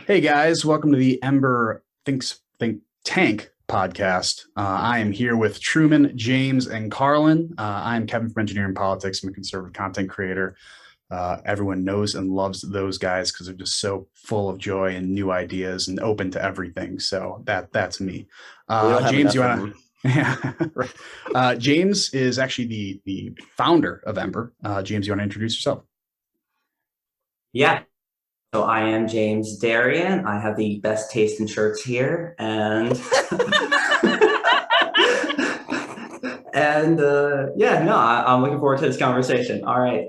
Hey guys, welcome to the Ember Think Tank podcast. I am here with Truman, James, and Karlyn. I'm Kevin from Engineering Politics. I'm a conservative content creator. Everyone knows and loves those guys because they're just so full of joy and new ideas and open to everything. So that's me. We don't have James, you enough want to? Yeah, right. James is actually the founder of Ember. James, you want to introduce yourself? Yeah. So I am James Darian. I have the best taste in shirts here, and I'm looking forward to this conversation. All right.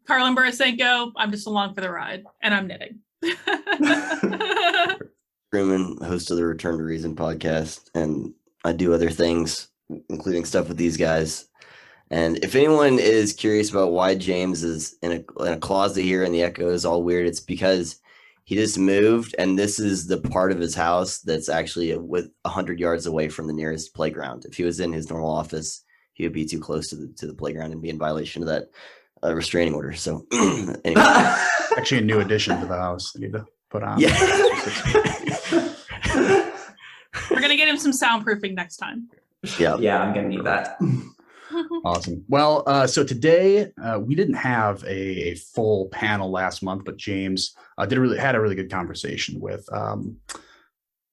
Karlyn Borysenko. I'm just along for the ride, and I'm knitting. Truman, host of the Return to Reason podcast, and I do other things, including stuff with these guys. And if anyone is curious about why James is in a closet here and the echo is all weird, it's because he just moved, and this is the part of his house that's actually 100 yards away from the nearest playground. If he was in his normal office, he would be too close to the playground and be in violation of that restraining order. So anyway. Actually, a new addition to the house. I need to put on. Yeah. We're going to get him some soundproofing next time. Yeah, I'm going to need that. Awesome. Well, so today we didn't have a full panel last month, but James had a really good conversation with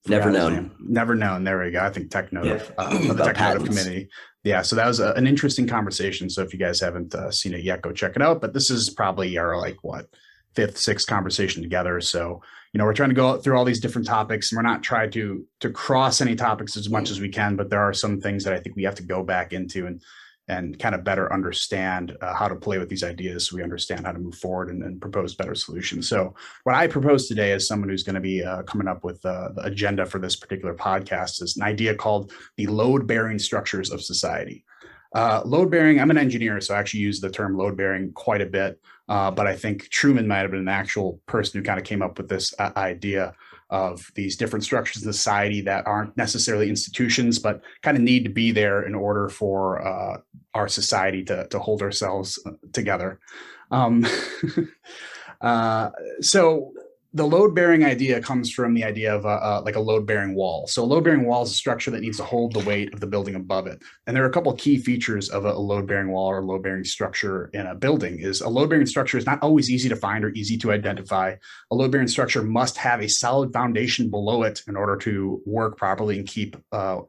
Never Known. Never Known. There we go. I think of the Technotive committee. Yeah. So that was an interesting conversation. So if you guys haven't seen it yet, go check it out. But this is probably our fifth, sixth conversation together. So we're trying to go through all these different topics, and we're not trying to cross any topics as much as we can. But there are some things that I think we have to go back into and kind of better understand how to play with these ideas so we understand how to move forward and propose better solutions. So what I propose today as someone who's going to be coming up with the agenda for this particular podcast is an idea called the load-bearing structures of society. Load-bearing, I'm an engineer, so I actually use the term load-bearing quite a bit, but I think Truman might have been an actual person who kind of came up with this idea of these different structures in society that aren't necessarily institutions, but kind of need to be there in order for our society to hold ourselves together. So the load-bearing idea comes from the idea of a load-bearing wall. So a load-bearing wall is a structure that needs to hold the weight of the building above it. And there are a couple of key features of a load-bearing wall or load-bearing structure in a building. Is a load-bearing structure is not always easy to find or easy to identify. A load-bearing structure must have a solid foundation below it in order to work properly and keep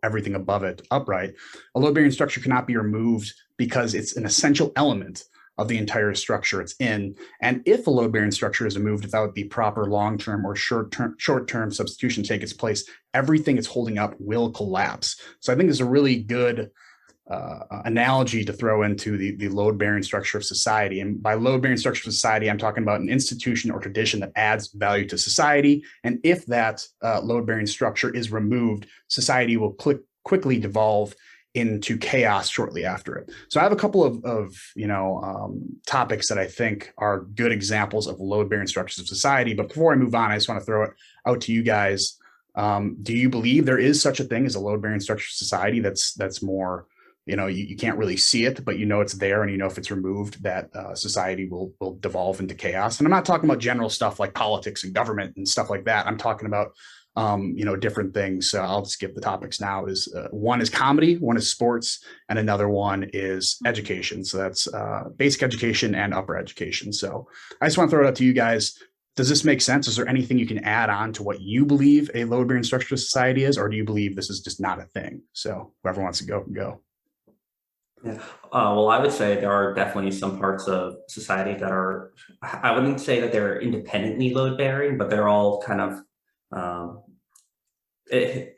everything above it upright. A load-bearing structure cannot be removed because it's an essential element of the entire structure it's in. And if a load-bearing structure is removed without the proper long-term or short-term substitution take its place, everything it's holding up will collapse. So I think it's a really good analogy to throw into the load-bearing structure of society. And by load-bearing structure of society, I'm talking about an institution or tradition that adds value to society. And if that load-bearing structure is removed, society will quickly devolve into chaos shortly after it. So I have a couple of topics that I think are good examples of load-bearing structures of society. But before I move on, I just want to throw it out to you guys. Do you believe there is such a thing as a load-bearing structure of society that's more, you can't really see it, but it's there, and if it's removed, that society will devolve into chaos? And I'm not talking about general stuff like politics and government and stuff like that. I'm talking about different things. So I'll just give the topics now. Is one is comedy, one is sports, and another one is education. So that's basic education and upper education. So I just want to throw it out to you guys. Does this make sense? Is there anything you can add on to what you believe a load-bearing structure of society is, or do you believe this is just not a thing? So whoever wants to go can go. Yeah. Well, I would say there are definitely some parts of society that are, I wouldn't say that they're independently load-bearing, but they're all kind of they're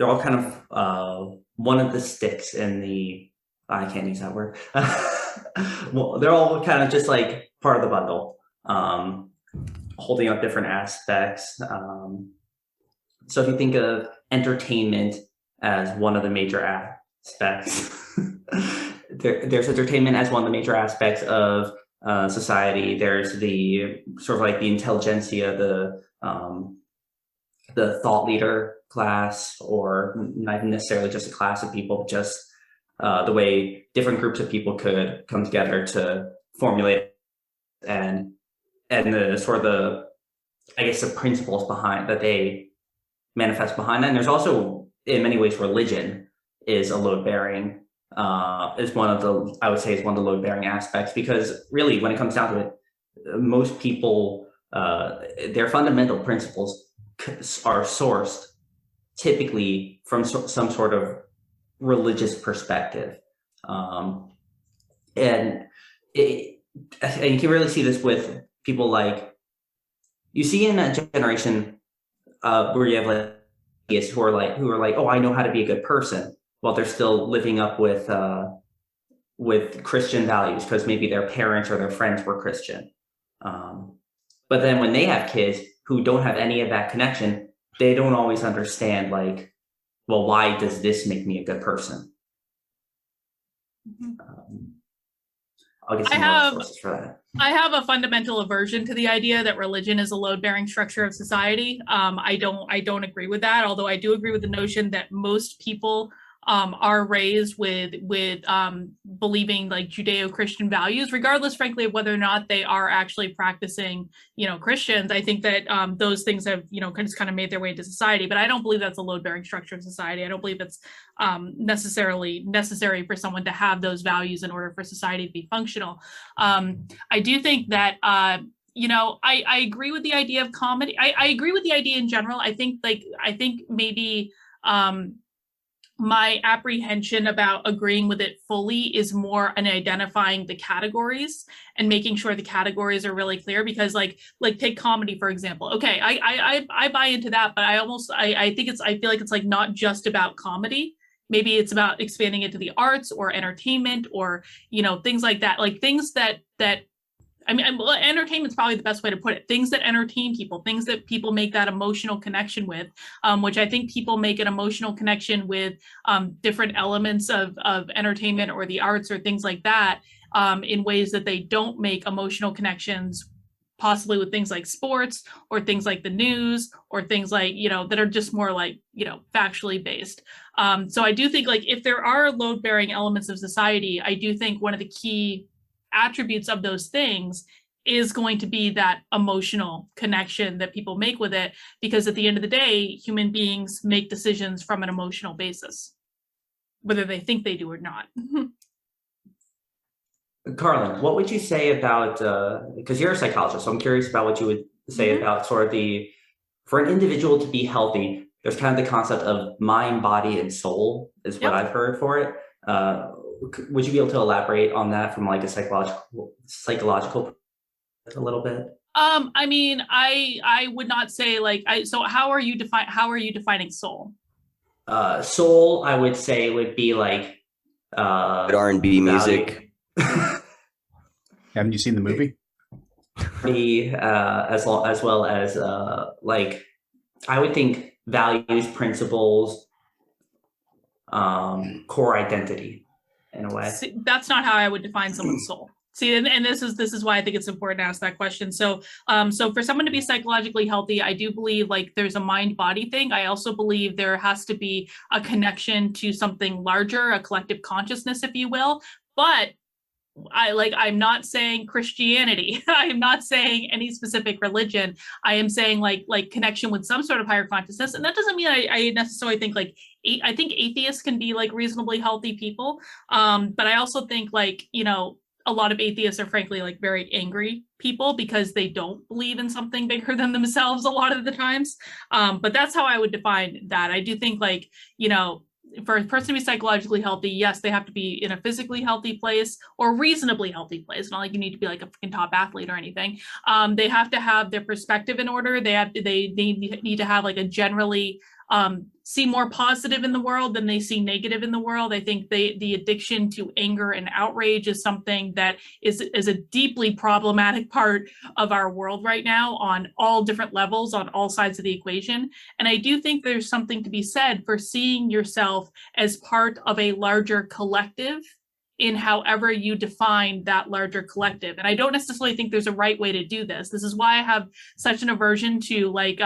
all kind of one of the sticks in the, I can't use that word. Well, they're all kind of just like part of the bundle, holding up different aspects. So if you think of entertainment as one of the major aspects, there's entertainment as one of the major aspects of society. There's the sort of like the intelligentsia, the thought leader class, or not even necessarily just a class of people, but just the way different groups of people could come together to formulate and the sort of I guess the principles behind that they manifest behind that. And there's also, in many ways, religion is a load bearing, is one of the, I would say, is one of the load bearing aspects, because really, when it comes down to it, most people, their fundamental principles are sourced typically from some sort of religious perspective. And you can really see this with people like, you see in a generation where you have like atheists who are like, oh, I know how to be a good person, while they're still living up with Christian values because maybe their parents or their friends were Christian. But then when they have kids who don't have any of that connection, they don't always understand, like, well, why does this make me a good person? I'll get some more sources for that. I have a fundamental aversion to the idea that religion is a load-bearing structure of society. I don't agree with that, although I do agree with the notion that most people are raised with believing like Judeo-Christian values, regardless, frankly, of whether or not they are actually practicing, Christians. I think that those things have, kind of made their way into society, but I don't believe that's a load-bearing structure of society. I don't believe it's necessarily necessary for someone to have those values in order for society to be functional. I do think that I agree with the idea of comedy. I agree with the idea in general. I think maybe my apprehension about agreeing with it fully is more in identifying the categories and making sure the categories are really clear, because like take comedy, for example. Okay, I buy into that, but I feel like it's like not just about comedy. Maybe it's about expanding it to the arts or entertainment or, things like that, like things that entertainment's probably the best way to put it. Things that entertain people, things that people make that emotional connection with, which I think people make an emotional connection with different elements of entertainment or the arts or things like that in ways that they don't make emotional connections, possibly with things like sports or things like the news or things like, that are just more like, factually based. So I do think like if there are load-bearing elements of society, I do think one of the key attributes of those things is going to be that emotional connection that people make with it, because at the end of the day, human beings make decisions from an emotional basis, whether they think they do or not. Karlyn, what would you say about, because you're a psychologist, so I'm curious about what you would say about sort of for an individual to be healthy, there's kind of the concept of mind, body, and soul is what I've heard for it. Would you be able to elaborate on that from like a psychological a little bit? I would not say like so how are you defining soul? Soul, I would say, would be like R&B music. Haven't you seen the movie? As well as like I would think values, principles, core identity in a way. See, that's not how I would define someone's soul. See, and this is why I think it's important to ask that question. So for someone to be psychologically healthy, I do believe like there's a mind-body thing. I also believe there has to be a connection to something larger, a collective consciousness, if you will. But I'm not saying Christianity. I'm not saying any specific religion. I am saying like connection with some sort of higher consciousness. And that doesn't mean I necessarily think like, I think atheists can be like reasonably healthy people. But I also think like, a lot of atheists are frankly like very angry people because they don't believe in something bigger than themselves a lot of the times. But that's how I would define that. I do think like, for a person to be psychologically healthy, yes, they have to be in a physically healthy place or reasonably healthy place. Not like you need to be like a freaking top athlete or anything. They have to have their perspective in order. They need to have like a generally see more positive in the world than they see negative in the world. I think the addiction to anger and outrage is something that is a deeply problematic part of our world right now on all different levels, on all sides of the equation. And I do think there's something to be said for seeing yourself as part of a larger collective in however you define that larger collective. And I don't necessarily think there's a right way to do this. This is why I have such an aversion to like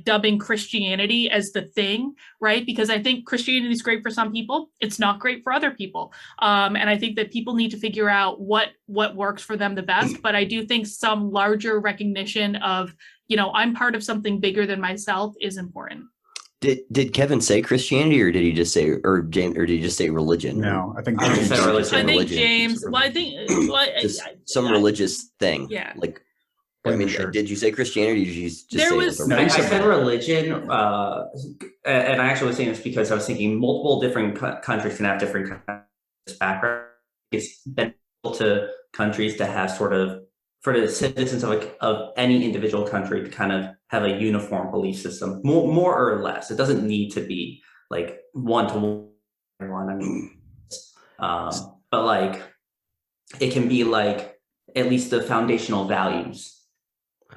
dubbing Christianity as the thing, right? Because I think Christianity is great for some people. It's not great for other people. And I think that people need to figure out what works for them the best. But I do think some larger recognition of, I'm part of something bigger than myself is important. Did Kevin say Christianity, or did he just say, or James, or did he just say religion? No, I think I James said said religion. I think religion. James. Well, I think Just some religious thing. Yeah. Like, I mean, Sure. did you say Christianity? Or did you just There say was- like No, a I you said said religion, and I actually was saying this because I was thinking multiple different countries can have different backgrounds. It's beneficial to countries to have sort of, for the citizens of any individual country to kind of have a uniform belief system, more or less. It doesn't need to be like one to one. I mean, but like it can be like at least the foundational values.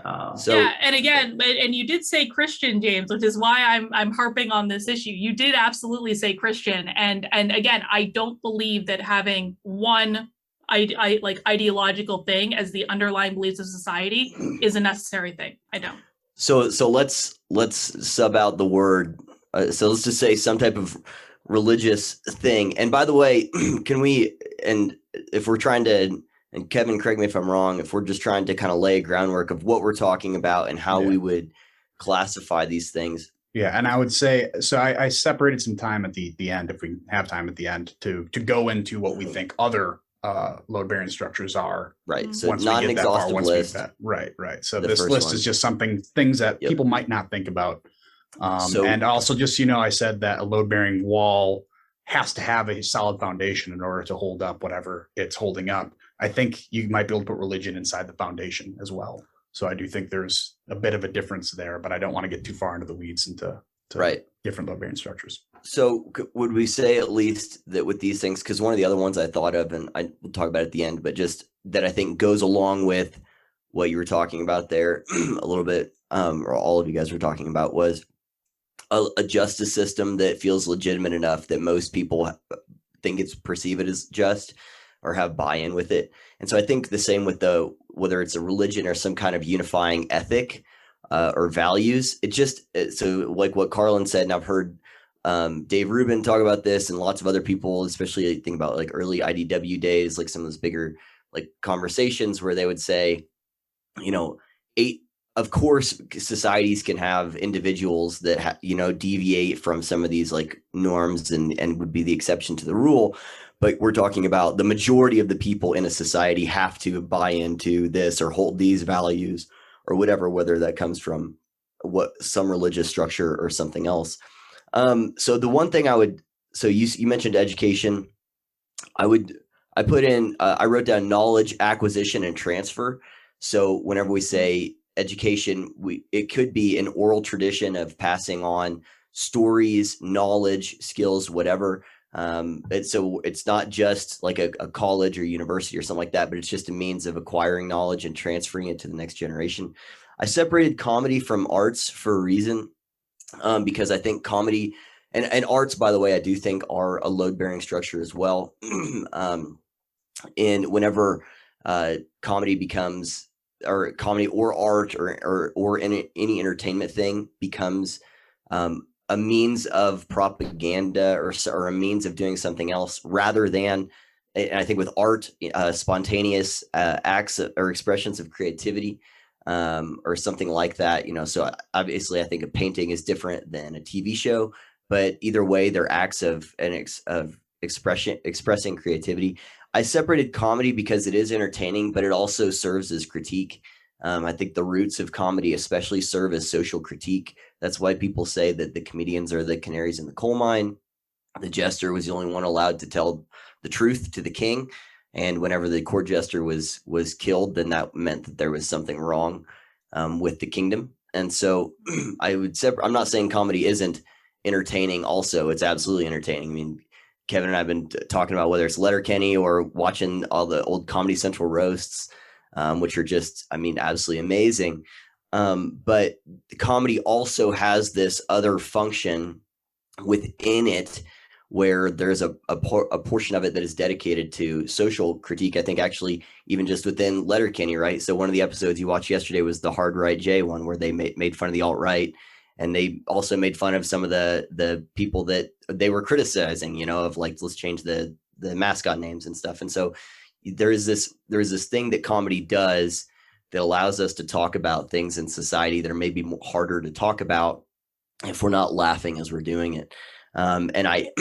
Yeah, and again, and you did say Christian, James, which is why I'm harping on this issue. You did absolutely say Christian, and again, I don't believe that having one ideological thing as the underlying beliefs of society is a necessary thing. I don't. So let's sub out the word. So let's just say some type of religious thing. And by the way, can we? And if we're trying to, and Kevin, correct me if I'm wrong, if we're just trying to kind of lay a groundwork of what we're talking about and how we would classify these things. Yeah, and I would say, so I separated some time at the end, if we have time at the end, to go into what we think other load-bearing structures are. Right. So once not we an get that far, exhaustive once we list. get that. Right. So The this first list one. is just things that Yep. people might not think about. So- And also just, I said that a load-bearing wall has to have a solid foundation in order to hold up whatever it's holding up. I think you might be able to put religion inside the foundation as well. So I do think there's a bit of a difference there, but I don't want to get too far into the weeds into Right. different load-bearing structures. So would we say at least that with these things, because one of the other ones I thought of, and I will talk about at the end, but just that I think goes along with what you were talking about there a little bit, or all of you guys were talking about, was a justice system that feels legitimate enough that most people think it's perceive it as just or have buy-in with it. And so I think the same with whether it's a religion or some kind of unifying ethic or values. It just, so like what Karlyn said, and I've heard Dave Rubin talk about this and lots of other people, especially think about like early IDW days, like some of those bigger like conversations where they would say, of course, societies can have individuals that, deviate from some of these like norms and would be the exception to the rule. But we're talking about the majority of the people in a society have to buy into this or hold these values or whatever, whether that comes from some religious structure or something else. So the one thing you mentioned education. I wrote down knowledge acquisition and transfer. So whenever we say education, it could be an oral tradition of passing on stories, knowledge, skills, whatever. So it's not just like a college or university or something like that, but it's just a means of acquiring knowledge and transferring it to the next generation. I separated comedy from arts for a reason, because I think comedy and arts, by the way, I do think are a load-bearing structure as well. And whenever comedy becomes, or comedy or art or any entertainment thing becomes a means of propaganda or a means of doing something else rather than, and I think with art, spontaneous acts or expressions of creativity or something like that, so obviously I think a painting is different than a TV show, but either way, they're acts of expressing creativity. I separated comedy because it is entertaining, but it also serves as critique. I think the roots of comedy especially serve as social critique. That's why people say that the comedians are the canaries in the coal mine. The jester was the only one allowed to tell the truth to the king. And whenever the court jester was killed, then that meant that there was something wrong with the kingdom. And so I'm not saying comedy isn't entertaining also. It's absolutely entertaining. I mean, Kevin and I have been talking about whether it's Letterkenny or watching all the old Comedy Central roasts, which are just, absolutely amazing. But the comedy also has this other function within it where there's a portion of it that is dedicated to social critique. I think actually even just within Letterkenny, right? So one of the episodes you watched yesterday was the Hard Right J one, where they made fun of the alt-right, and they also made fun of some of the people that they were criticizing, you know, of like, let's change the mascot names and stuff. And so there's this thing that comedy does that allows us to talk about things in society that are maybe harder to talk about if we're not laughing as we're doing it. And I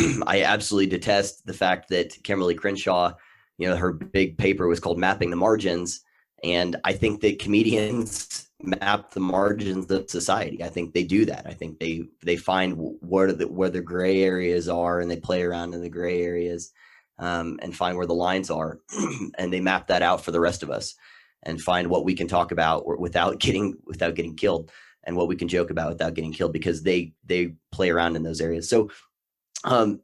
absolutely detest the fact that Kimberly Crenshaw, you know, her big paper was called Mapping the Margins. And I think that comedians map the margins of society. I think they do that. I think they find where the gray areas are, and they play around in the gray areas, and find where the lines are. And they map that out for the rest of us and find what we can talk about without getting killed, and what we can joke about without getting killed, because they play around in those areas. So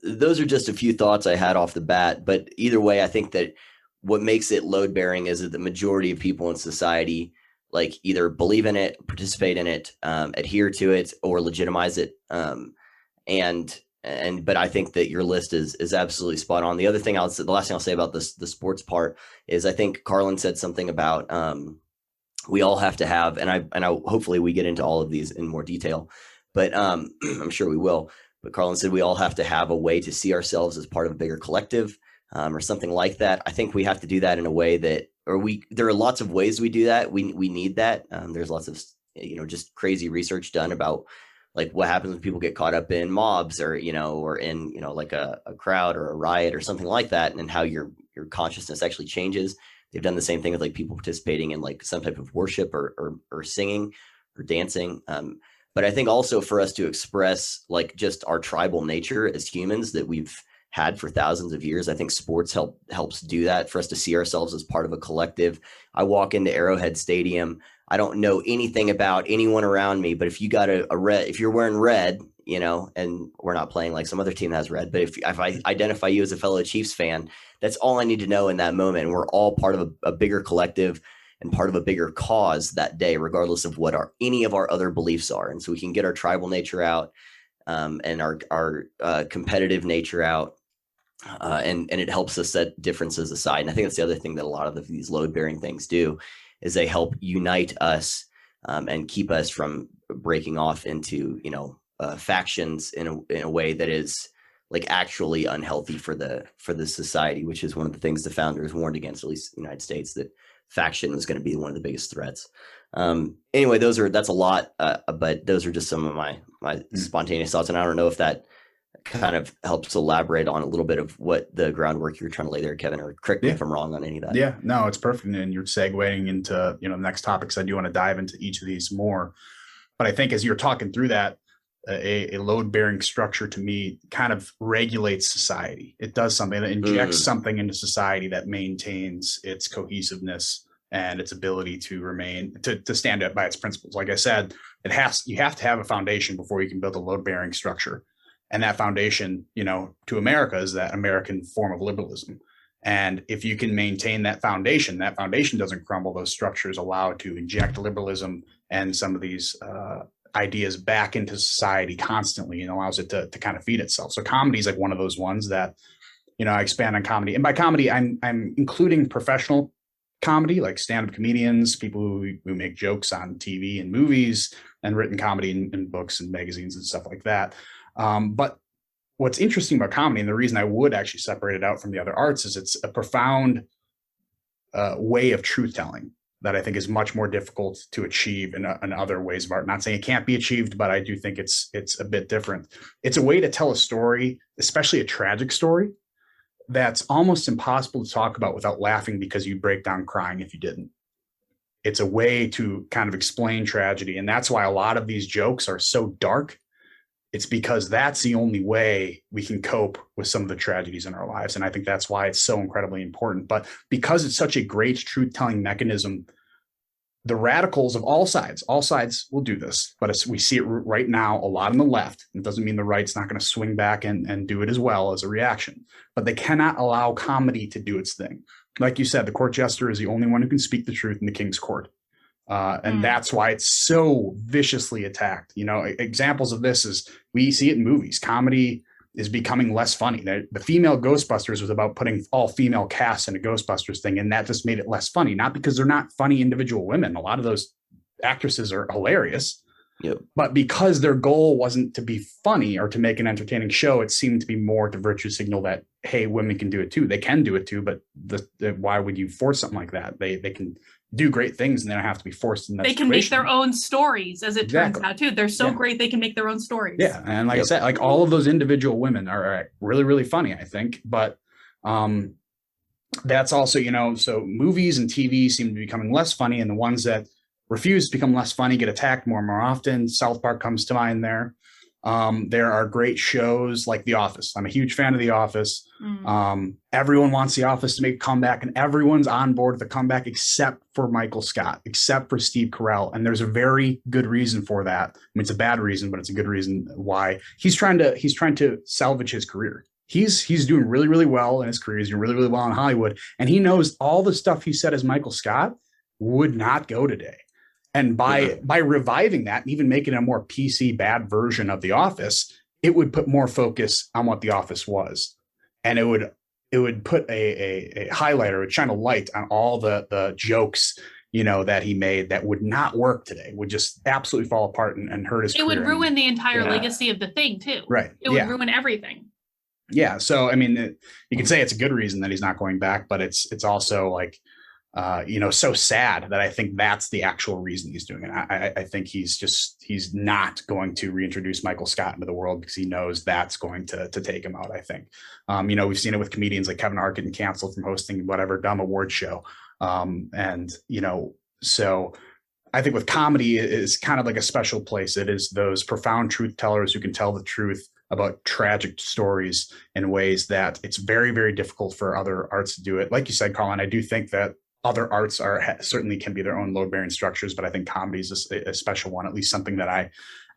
those are just a few thoughts I had off the bat. But either way, I think that what makes it load bearing is that the majority of people in society like either believe in it, participate in it, adhere to it, or legitimize it. But I think that your list is absolutely spot on. The other thing the last thing I'll say about this, the sports part, is I think Karlyn said something about we all have to have, and I hopefully we get into all of these in more detail, but I'm sure we will. But Karlyn said we all have to have a way to see ourselves as part of a bigger collective, or something like that. I think we have to do that in a way that, there are lots of ways we do that. We need that. There's lots of, just crazy research done about like what happens when people get caught up in mobs, or in, like a crowd or a riot or something like that, and how your consciousness actually changes. They've done the same thing with like people participating in like some type of worship or singing or dancing. But I think also for us to express like just our tribal nature as humans that we've had for thousands of years, I think sports helps do that, for us to see ourselves as part of a collective. I walk into Arrowhead Stadium, I don't know anything about anyone around me, but if you got a red, if you're wearing red, and we're not playing like some other team that has red, but if I identify you as a fellow Chiefs fan, that's all I need to know in that moment. And we're all part of a bigger collective and part of a bigger cause that day, regardless of what any of our other beliefs are. And so we can get our tribal nature out, and our competitive nature out. And it helps us set differences aside. And I think that's the other thing that a lot of these load bearing things do, is they help unite us, and keep us from breaking off into, factions in a way that is like actually unhealthy for the society, which is one of the things the founders warned against, at least in the United States, that faction was going to be one of the biggest threats. Anyway, that's a lot, but those are just some of my spontaneous thoughts. And I don't know if that kind of helps elaborate on a little bit of what the groundwork you're trying to lay there, Kevin, or correct me if I'm wrong on any of that. Yeah, no, it's perfect. And you're segueing into, the next topics. I do want to dive into each of these more, but I think as you're talking through that, a load bearing structure to me kind of regulates society. It does something that injects something into society that maintains its cohesiveness and its ability to remain, to stand up by its principles. Like I said, you have to have a foundation before you can build a load bearing structure. And that foundation, to America, is that American form of liberalism. And if you can maintain that foundation doesn't crumble, those structures allow it to inject liberalism and some of these ideas back into society constantly, and allows it to kind of feed itself. So comedy is like one of those ones that, I expand on comedy. And by comedy, I'm including professional comedy, like stand-up comedians, people who make jokes on TV and movies, and written comedy in books and magazines and stuff like that. But what's interesting about comedy, and the reason I would actually separate it out from the other arts, is it's a profound way of truth telling that I think is much more difficult to achieve in other ways of art. Not saying it can't be achieved, but I do think it's a bit different. It's a way to tell a story, especially a tragic story, that's almost impossible to talk about without laughing, because you break down crying if you didn't. It's a way to kind of explain tragedy. And that's why a lot of these jokes are so dark. It's because that's the only way we can cope with some of the tragedies in our lives. And I think that's why it's so incredibly important. But because it's such a great truth-telling mechanism, the radicals of all sides will do this. But we see it right now a lot on the left. It doesn't mean the right's not going to swing back and do it as well as a reaction. But they cannot allow comedy to do its thing. Like you said, the court jester is the only one who can speak the truth in the king's court. And that's why it's so viciously attacked. Examples of this is we see it in movies. Comedy is becoming less funny. The female Ghostbusters was about putting all female casts in a Ghostbusters thing, and that just made it less funny. Not because they're not funny individual women. A lot of those actresses are hilarious. Yep. But because their goal wasn't to be funny or to make an entertaining show, it seemed to be more to virtue signal that, hey, women can do it too. They can do it too, but why would you force something like that? They can do great things and they don't have to be forced in that They can make their own stories, as it turns out too. They're so great they can make their own stories. Yeah. And like I said, like all of those individual women are really, really funny, I think. But that's also, you know, so movies and TV seem to be becoming less funny, and the ones that refuse to become less funny get attacked more and more often. South Park comes to mind there. There are great shows like The Office. I'm a huge fan of The Office. Everyone wants The Office to make a comeback, and everyone's on board with the comeback except for Michael Scott, except for Steve Carell. And there's a very good reason for that. I mean, it's a bad reason, but it's a good reason why. He's trying to salvage his career. He's doing really, really well in his career. He's doing really, really well in Hollywood. And he knows all the stuff he said as Michael Scott would not go today. And by reviving that and even making it a more PC bad version of The Office, it would put more focus on what The Office was. And it would put a highlighter, it would shine a light on all the jokes, you know, that he made that would not work today, would just absolutely fall apart and hurt his career. It would ruin the entire legacy of the thing too. Right. It would ruin everything. Yeah. So, I mean, you can say it's a good reason that he's not going back, but it's also like, you know, so sad that I think that's the actual reason he's doing it. I think he's not going to reintroduce Michael Scott into the world because he knows that's going to take him out, I think. You know, we've seen it with comedians like Kevin Hart getting canceled from hosting whatever dumb award show. And, you know, so I think with comedy is kind of like a special place. It is those profound truth tellers who can tell the truth about tragic stories in ways that it's very, very difficult for other arts to do it. Like you said, Karlyn, I do think that other arts certainly can be their own load-bearing structures, but I think comedy is a special one, at least something that I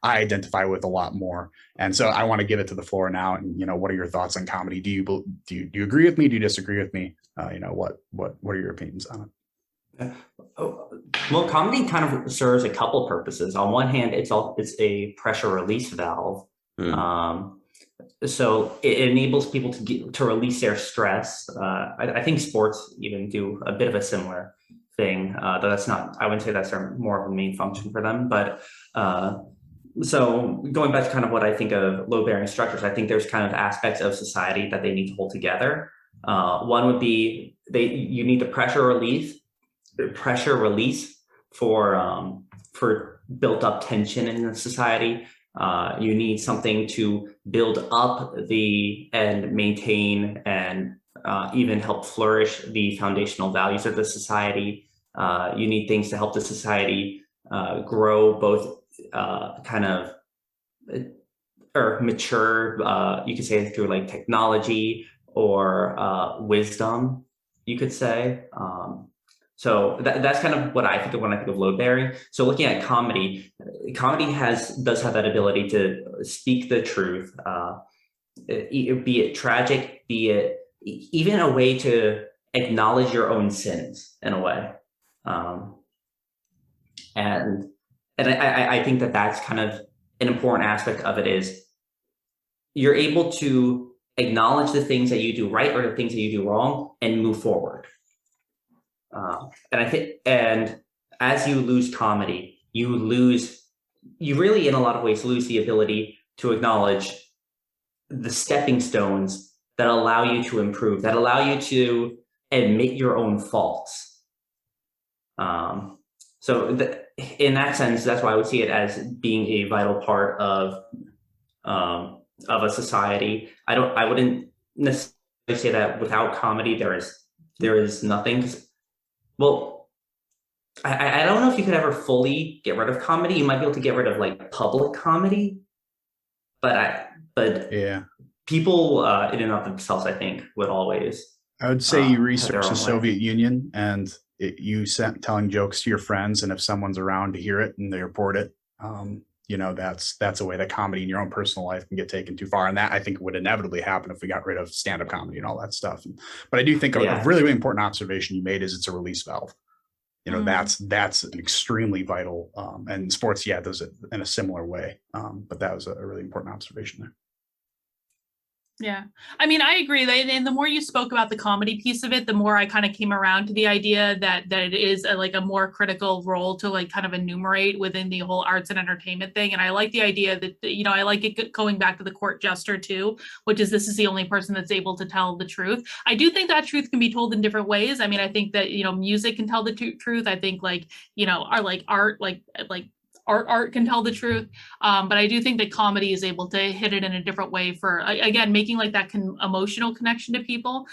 identify with a lot more. And so I want to give it to the floor now. And, you know, what are your thoughts on comedy? Do you agree with me? Do you disagree with me? You know, what are your opinions on it? Well, comedy kind of serves a couple purposes. On one hand, it's a pressure release valve. So it enables people to release their stress. I think sports even do a bit of a similar thing, though that's not, I wouldn't say that's more of a main function for them. But so going back to kind of what I think of load-bearing structures, I think there's kind of aspects of society that they need to hold together. One would be you need the pressure release for built up tension in the society. You need something to build up and maintain and even help flourish the foundational values of the society. You need things to help the society grow, both or mature, you could say through like technology or wisdom, you could say. So that's kind of what I think of when I think of load bearing. So looking at comedy does have that ability to speak the truth, be it tragic, be it even a way to acknowledge your own sins in a way. And I think that's kind of an important aspect of it is you're able to acknowledge the things that you do right or the things that you do wrong and move forward. And I think, and as you lose comedy, you really, in a lot of ways, lose the ability to acknowledge the stepping stones that allow you to improve, that allow you to admit your own faults. So in that sense, that's why I would see it as being a vital part of a society. I wouldn't necessarily say that without comedy there is nothing. Well, I don't know if you could ever fully get rid of comedy. You might be able to get rid of like public comedy, but yeah, people in and of themselves, I think, would always. I would say you research the Soviet Union and you sent telling jokes to your friends, and if someone's around to hear it and they report it, you know, that's a way that comedy in your own personal life can get taken too far. And that I think would inevitably happen if we got rid of stand-up comedy and all that stuff. But I do think a really, really important observation you made is it's a release valve. You know, that's an extremely vital, and sports, does it in a similar way. But that was a really important observation there. Yeah. I mean, I agree. And the more you spoke about the comedy piece of it, the more I kind of came around to the idea that it is like a more critical role to like kind of enumerate within the whole arts and entertainment thing. And I like the idea that, I like it going back to the court jester too, which is this is the only person that's able to tell the truth. I do think that truth can be told in different ways. I mean, I think that, music can tell the truth. I think like, art, like art can tell the truth. But I do think that comedy is able to hit it in a different way for, again, making like that emotional connection to people.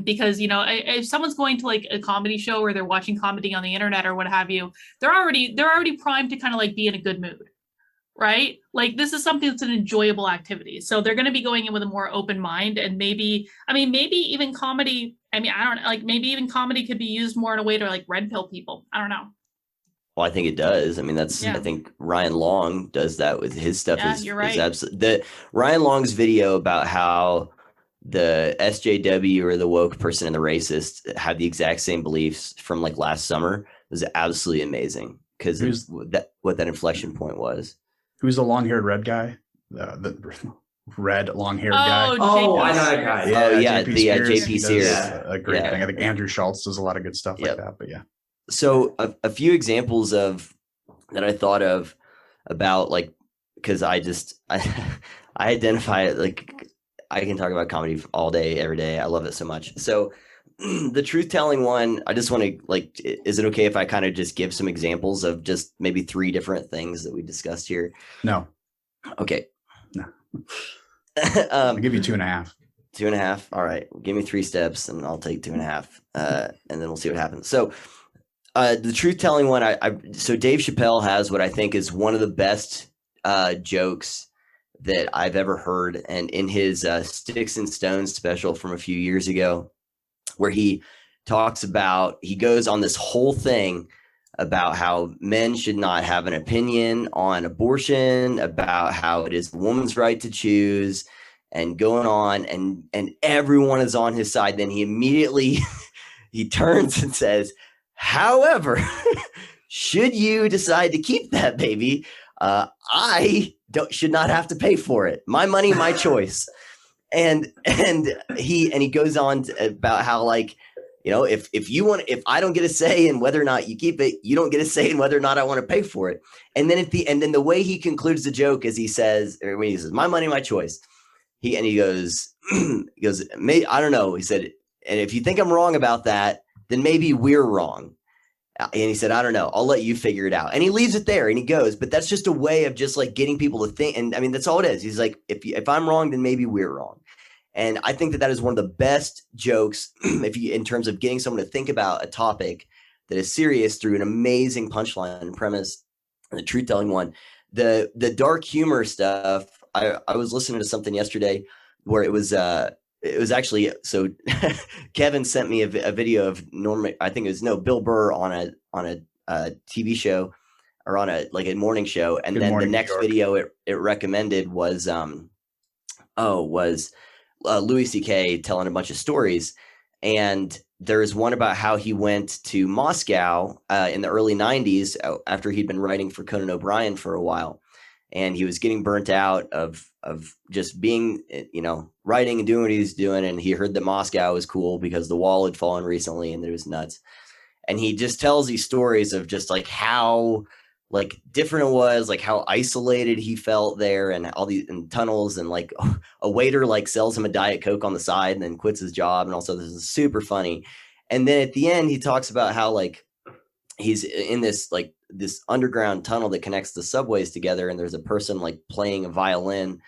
Because, if someone's going to like a comedy show or they're watching comedy on the internet or what have you, they're already primed to kind of like be in a good mood. Right? Like this is something that's an enjoyable activity. So they're going to be going in with a more open mind, and maybe even comedy. I mean, I don't like maybe even comedy could be used more in a way to like red pill people. I don't know. Well, I think it does. I mean, I think Ryan Long does that with his stuff. Yeah, you're right. Is absolutely Ryan Long's video about how the SJW or the woke person and the racist have the exact same beliefs from like last summer was absolutely amazing because what that inflection point was. Who's the long-haired red guy? The red long-haired guy. Oh, I know that guy. Yeah, JP Sears. A great thing. I think Andrew Schultz does a lot of good stuff like that. But yeah. So a few examples of that I thought of about like because I identify it like I can talk about comedy all day every day. I love it so much. So the truth telling one, I just want to like, is it okay if I kind of just give some examples of just maybe 3 different things that we discussed here? No. Okay. No. I'll give you 2.5. 2.5. All right. Give me 3 steps and I'll take 2.5. And then we'll see what happens. So the truth telling one, so Dave Chappelle has what I think is one of the best jokes that I've ever heard. And in his Sticks and Stones special from a few years ago, where he talks about, he goes on this whole thing about how men should not have an opinion on abortion, about how it is a woman's right to choose, and going on, and everyone is on his side. Then he immediately he turns and says, however, should you decide to keep that baby, I should not have to pay for it. My money, my choice. And he goes on about how like, if I don't get a say in whether or not you keep it, you don't get a say in whether or not I want to pay for it. And then then the way he concludes the joke is he says, my money, my choice. He goes, I don't know. He said, and if you think I'm wrong about that, then maybe we're wrong. And he said, I don't know. I'll let you figure it out. And he leaves it there and he goes, but that's just a way of just like getting people to think. And I mean, that's all it is. He's like, if I'm wrong, then maybe we're wrong. And I think that is one of the best jokes in terms of getting someone to think about a topic that is serious through an amazing punchline and premise, and the truth telling one. The dark humor stuff. I was listening to something yesterday where it was actually, so Kevin sent me a video of Norman, I think it was Bill Burr on a TV show or on a morning show. And then the next video it recommended was Louis C.K. telling a bunch of stories. And there's one about how he went to Moscow in the early 90s after he'd been writing for Conan O'Brien for a while. And he was getting burnt out of just being, writing and doing what he was doing. And he heard that Moscow was cool because the wall had fallen recently and it was nuts. And he just tells these stories of just like how like different it was, like how isolated he felt there and all these in tunnels, and like a waiter like sells him a Diet Coke on the side and then quits his job. And also this is super funny. And then at the end, he talks about how like he's in this underground tunnel that connects the subways together. And there's a person like playing a violin.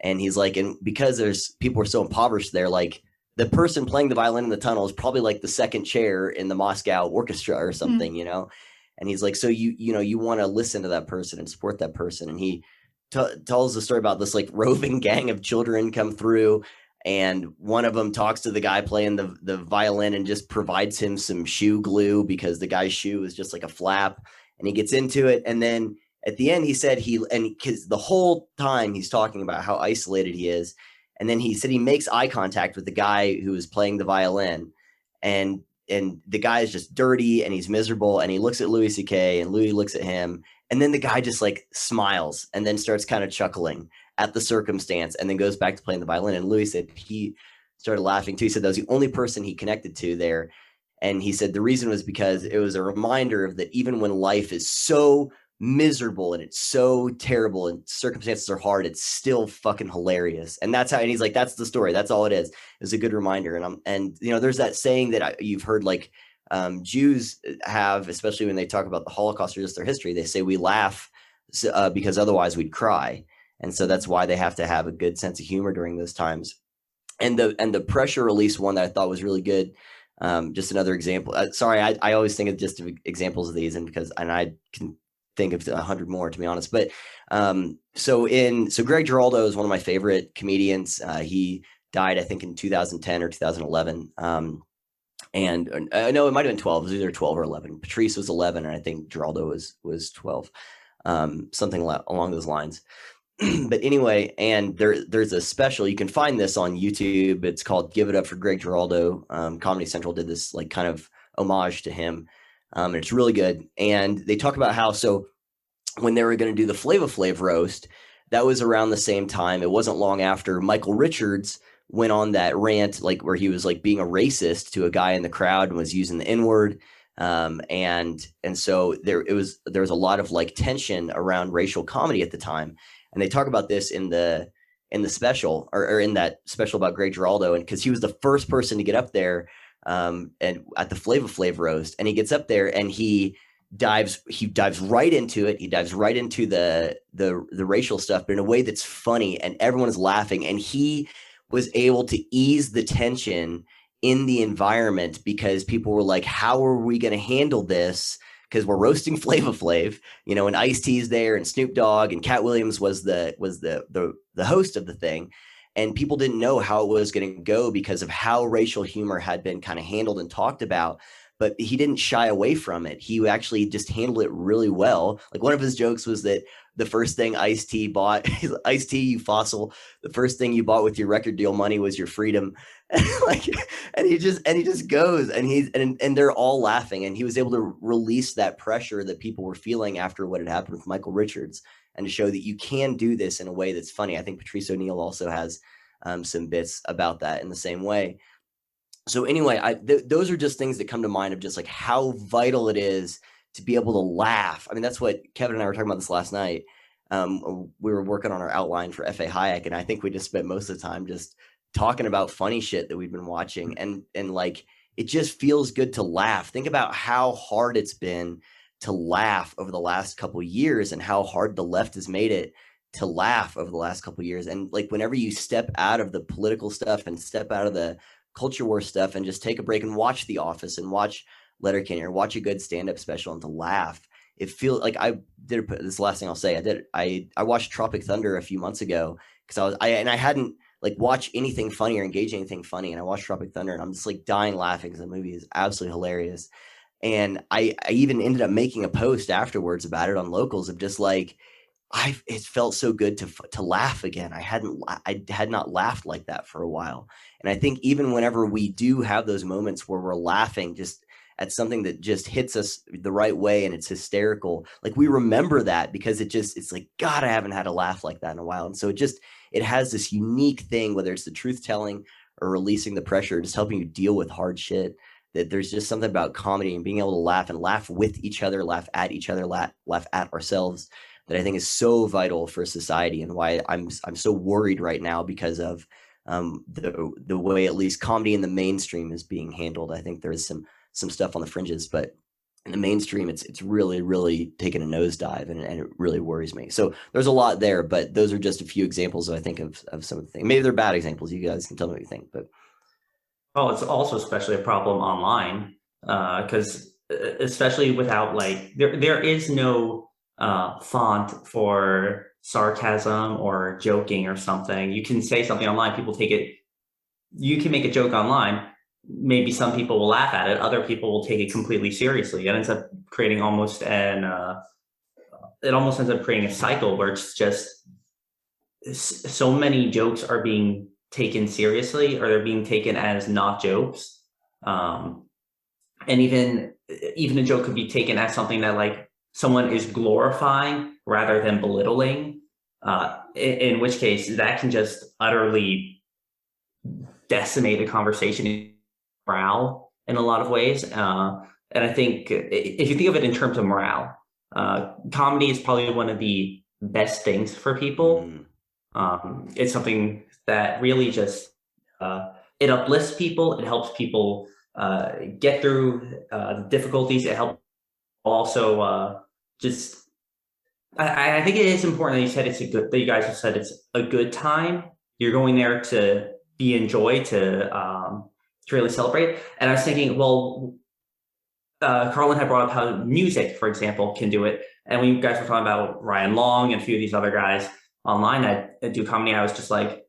And he's like, and because people are so impoverished there, like the person playing the violin in the tunnel is probably like the second chair in the Moscow orchestra or something, And he's like, so you want to listen to that person and support that person. And he tells the story about this like roving gang of children come through, and one of them talks to the guy playing the violin and just provides him some shoe glue because the guy's shoe is just like a flap, and he gets into it. And then at the end, he said because the whole time he's talking about how isolated he is. And then he said he makes eye contact with the guy who is playing the violin, and the guy is just dirty and he's miserable, and he looks at Louis C.K. and Louis looks at him, and then the guy just like smiles and then starts kind of chuckling. at the circumstance, and then goes back to playing the violin. And Louis said he started laughing too. He said that was the only person he connected to there. And he said the reason was because it was a reminder of that even when life is so miserable and it's so terrible and circumstances are hard, it's still fucking hilarious. And that's how, and he's like, that's the story. That's all it is. It's a good reminder. And you know, there's that saying that you've heard, like Jews have, especially when they talk about the Holocaust or just their history, they say we laugh because otherwise we'd cry. And so that's why they have to have a good sense of humor during those times. And the pressure release one that I thought was really good. Just another example. Sorry, I always think of just examples of these, and I can think of 100 more, to be honest. But so Greg Giraldo is one of my favorite comedians. He died, I think, in 2010 or 2011. And no, it might have been 12. It was either 12 or 11. Patrice was 11, and I think Giraldo was 12. Something along those lines. But anyway, and there's a special, you can find this on YouTube. It's called Give It Up for Greg Giraldo. Comedy Central did this like kind of homage to him. And it's really good. And they talk about how, so when they were going to do the Flava Flav roast, that was around the same time. It wasn't long after Michael Richards went on that rant, like where he was like being a racist to a guy in the crowd and was using the N-word. And so there was a lot of like tension around racial comedy at the time. And they talk about this in the special or in that special about Greg Giraldo. And because he was the first person to get up there and at the Flava Flav roast, and he gets up there and he dives right into it. He dives right into the racial stuff, but in a way that's funny, and everyone is laughing. And he was able to ease the tension in the environment because people were like, how are we going to handle this? Because we're roasting Flava Flav, you know, and Ice-T's there, and Snoop Dogg, and Cat Williams was the host of the thing, and people didn't know how it was going to go because of how racial humor had been kind of handled and talked about. But he didn't shy away from it. He actually just handled it really well. Like one of his jokes was that the first thing Ice-T bought, Ice-T, you fossil, the first thing you bought with your record deal money was your freedom. Like, and he just goes, and they're all laughing, and he was able to release that pressure that people were feeling after what had happened with Michael Richards, and to show that you can do this in a way that's funny. I think Patrice O'Neal also has some bits about that in the same way. So anyway, those are just things that come to mind of just like how vital it is to be able to laugh. I mean, that's what Kevin and I were talking about this last night. We were working on our outline for F.A. Hayek, and I think we just spent most of the time just talking about funny shit that we've been watching. And like, it just feels good to laugh. Think about how hard it's been to laugh over the last couple of years, and how hard the left has made it to laugh over the last couple of years. And like, whenever you step out of the political stuff and step out of the culture war stuff and just take a break and watch The Office and watch Letterkenny or watch a good stand-up special and to laugh, it feels like I did. This is the last thing I'll say. I watched Tropic Thunder a few months ago because I hadn't like watched anything funny or engaged in anything funny, and I watched Tropic Thunder and I'm just like dying laughing because the movie is absolutely hilarious. And I even ended up making a post afterwards about it on Locals of just like, it felt so good to laugh again. I had not laughed like that for a while. And I think even whenever we do have those moments where we're laughing just at something that just hits us the right way and it's hysterical, like we remember that because it's like, God, I haven't had a laugh like that in a while. And so it has this unique thing, whether it's the truth telling or releasing the pressure, just helping you deal with hard shit, that there's just something about comedy and being able to laugh and laugh with each other, laugh at each other, laugh at ourselves, that I think is so vital for society, and why I'm so worried right now because of the way at least comedy in the mainstream is being handled. I think there is some stuff on the fringes, but in the mainstream, it's really, really taken a nosedive, and it really worries me. So there's a lot there, but those are just a few examples I think of some of the things. Maybe they're bad examples. You guys can tell me what you think, but. Well, it's also especially a problem online because especially without like there is no font for sarcasm or joking or something. You can say something online, people take it. You can make a joke online. Maybe some people will laugh at it. Other people will take it completely seriously. It ends up creating it almost ends up creating a cycle where it's just so many jokes are being taken seriously, or they're being taken as not jokes. And even a joke could be taken as something that like someone is glorifying rather than belittling. in which case that can just utterly decimate a conversation morale in a lot of ways. And I think if you think of it in terms of morale, comedy is probably one of the best things for people. It's something that really just it uplifts people. It helps people get through the difficulties. It helps also just. I think it is important that you said that you guys have said it's a good time. You're going there to be enjoyed, to really celebrate. And I was thinking, well, Karlyn had brought up how music, for example, can do it. And when you guys were talking about Ryan Long and a few of these other guys online that do comedy, I was just like,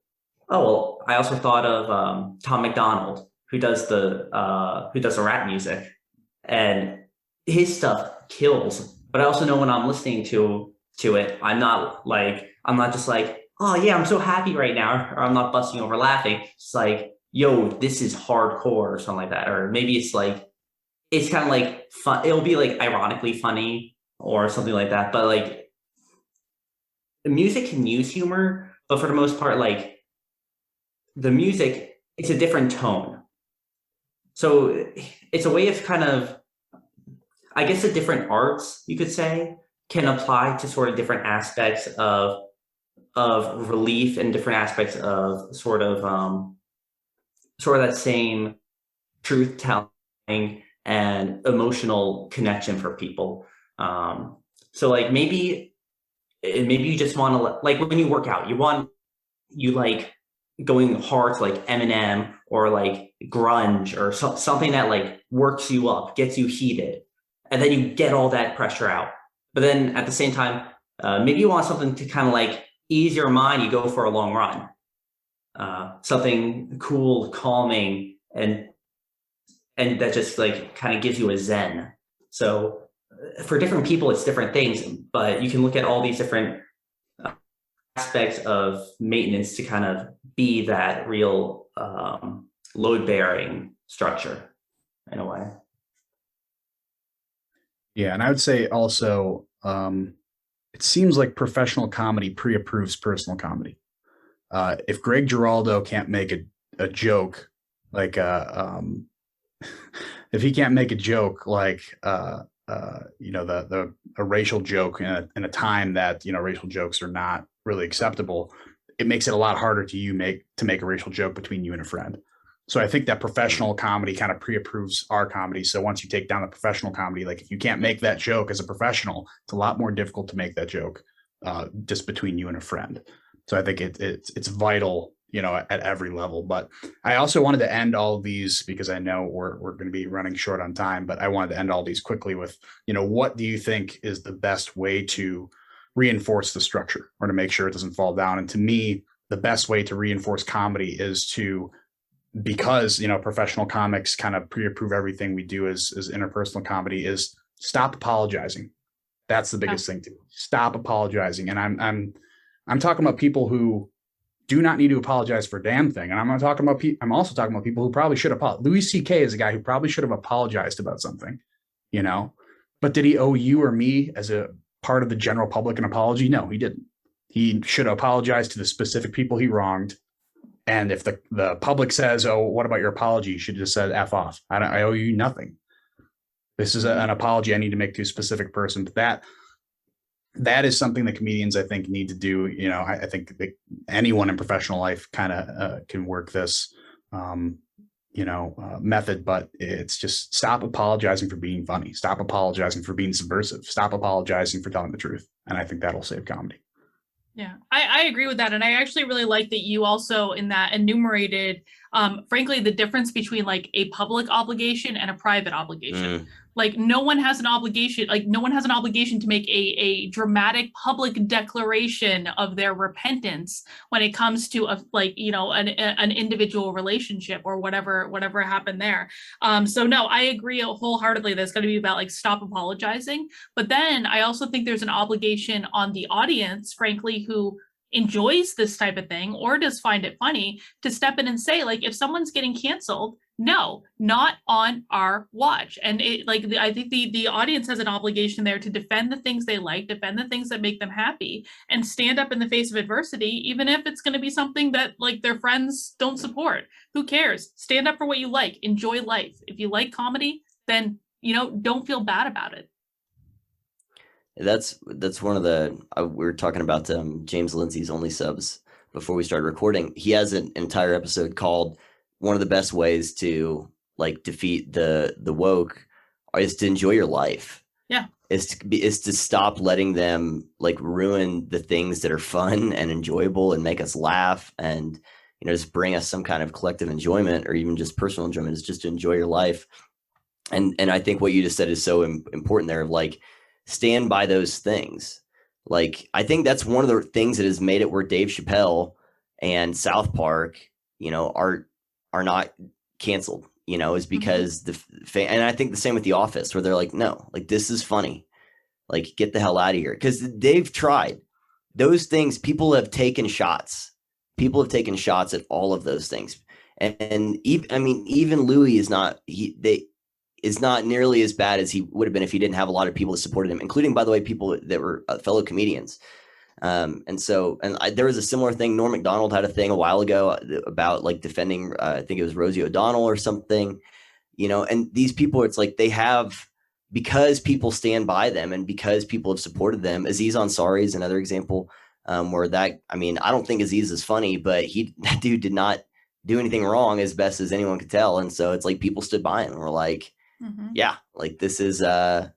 oh, well, I also thought of Tom McDonald, who does the rap music, and his stuff kills. But I also know when I'm listening to it, I'm not just like, oh yeah, I'm so happy right now, or I'm not busting over laughing. It's like, yo, this is hardcore or something like that. Or maybe it's like, it's kind of like fun. It'll be like ironically funny or something like that. But like, the music can use humor, but for the most part, like the music, it's a different tone. So it's a way of kind of, I guess, the different arts, you could say, can apply to sort of different aspects of relief and different aspects of sort of that same truth telling and emotional connection for people. So like maybe you just want to, like when you work out, you like going hard to like Eminem or like grunge or something that like works you up, gets you heated, and then you get all that pressure out. But then at the same time, maybe you want something to kind of like ease your mind. You go for a long run, something cool, calming, and that just like kind of gives you a zen. So for different people, it's different things, but you can look at all these different aspects of maintenance to kind of be that real load-bearing structure in a way. Yeah, and I would say also, it seems like professional comedy pre-approves personal comedy. If Greg Giraldo can't make a joke, like if he can't make a joke like a racial joke in a time that racial jokes are not really acceptable, it makes it a lot harder to make a racial joke between you and a friend. So I think that professional comedy kind of pre-approves our comedy. So once you take down the professional comedy, like if you can't make that joke as a professional, it's a lot more difficult to make that joke just between you and a friend. So I think it's vital, at every level. But I also wanted to end all of these because I know we're going to be running short on time, but I wanted to end all these quickly with, what do you think is the best way to reinforce the structure or to make sure it doesn't fall down? And to me, the best way to reinforce comedy is because professional comics kind of pre-approve everything we do as interpersonal comedy, is stop apologizing. That's the biggest thing. Stop apologizing. And I'm talking about people who do not need to apologize for a damn thing. And I'm also talking about people who probably should apologize. Louis C.K. is a guy who probably should have apologized about something, but did he owe you or me as a part of the general public an apology? No, he didn't. He should apologize to the specific people he wronged. And if the public says, oh, what about your apology? You should have just said, F off. I owe you nothing. This is an apology I need to make to a specific person. But that is something that comedians, I think, need to do. I think that anyone in professional life kind of can work this, method, but it's just stop apologizing for being funny. Stop apologizing for being subversive. Stop apologizing for telling the truth. And I think that'll save comedy. Yeah, I agree with that. And I actually really like that you also in that enumerated, frankly, the difference between like a public obligation and a private obligation. Like no one has an obligation to make a dramatic public declaration of their repentance when it comes to an individual relationship or whatever happened there. So no, I agree wholeheartedly that it's going to be about like stop apologizing. But then I also think there's an obligation on the audience, frankly, who enjoys this type of thing or does find it funny, to step in and say, like, if someone's getting canceled, No, not on our watch. And I think the audience has an obligation there to defend the things they like, defend the things that make them happy, and stand up in the face of adversity, even if it's going to be something that like their friends don't support. Who cares? Stand up for what you like. Enjoy life. If you like comedy, then don't feel bad about it. That's one of the we were talking about James Lindsay's Only Subs before we started recording. He has an entire episode called "One of the Best Ways to like defeat the woke is to enjoy your life." Yeah, is to stop letting them like ruin the things that are fun and enjoyable and make us laugh and just bring us some kind of collective enjoyment or even just personal enjoyment. Is just to enjoy your life. And I think what you just said is so important there. Of like, stand by those things. Like, I think that's one of the things that has made it where Dave Chappelle and South Park, are not canceled, is because and I think the same with The Office, where they're like, no, like, this is funny. Like, get the hell out of here. Because they've tried those things. People have taken shots. People have taken shots at all of those things. And even Louis is not, is not nearly as bad as he would have been if he didn't have a lot of people that supported him, including, by the way, people that were fellow comedians. There was a similar thing. Norm Macdonald had a thing a while ago about like defending, I think it was Rosie O'Donnell or something, and these people, it's like they have, because people stand by them and because people have supported them. Aziz Ansari is another example where I don't think Aziz is funny, but that dude did not do anything wrong as best as anyone could tell. And so it's like people stood by him and were like, yeah, like this is, that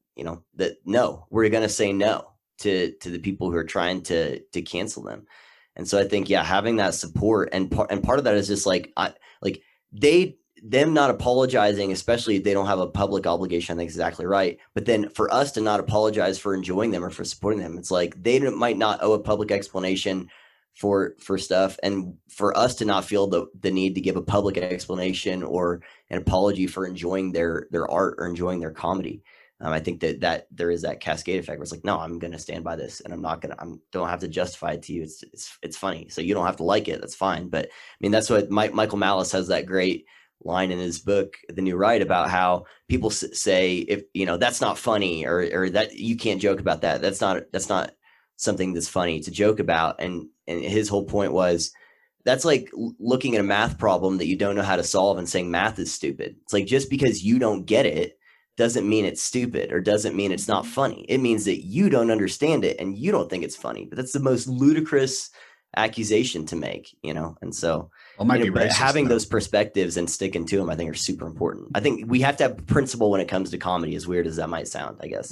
no, we're going to say no to the people who are trying to cancel them. And so I think, yeah, having that support and part of that is just like, them not apologizing, especially if they don't have a public obligation, I think is exactly right. But then for us to not apologize for enjoying them or for supporting them, it's like they might not owe a public explanation for stuff, and for us to not feel the need to give a public explanation or an apology for enjoying their art or enjoying their comedy. I think that there is that cascade effect where it's like, no, I'm going to stand by this, and don't have to justify it to you. It's funny, so you don't have to like it. That's fine. But that's what Michael Malice has that great line in his book, The New Right, about how people say, if that's not funny, or that you can't joke about that. That's not something that's funny to joke about. And his whole point was, that's like looking at a math problem that you don't know how to solve and saying math is stupid. It's like, just because you don't get it doesn't mean it's stupid or doesn't mean it's not funny. It means that you don't understand it and you don't think it's funny. But that's the most ludicrous accusation to make, and so having those perspectives and sticking to them, I think, are super important. I think we have to have principle when it comes to comedy, as weird as that might sound, I guess.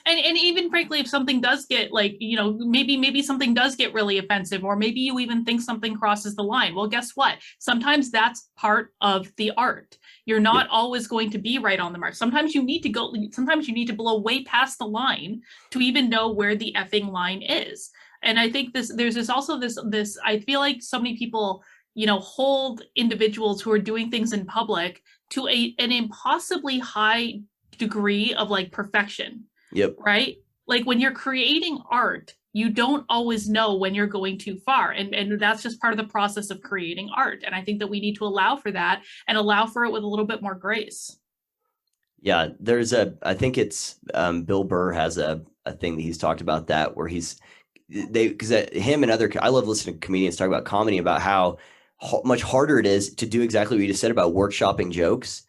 And even frankly, if something does get maybe something does get really offensive, or maybe you even think something crosses the line. Well, guess what? Sometimes that's part of the art. You're not always going to be right on the mark. Sometimes you need to blow way past the line to even know where the effing line is. And I think there's also this, I feel like so many people, hold individuals who are doing things in public to an impossibly high degree of like perfection. Yep. Right? Like when you're creating art, you don't always know when you're going too far. And that's just part of the process of creating art. And I think that we need to allow for that and allow for it with a little bit more grace. Yeah, I think it's Bill Burr has a thing that he's talked about that, where because him and I love listening to comedians talk about comedy, about how much harder it is to do exactly what you just said about workshopping jokes,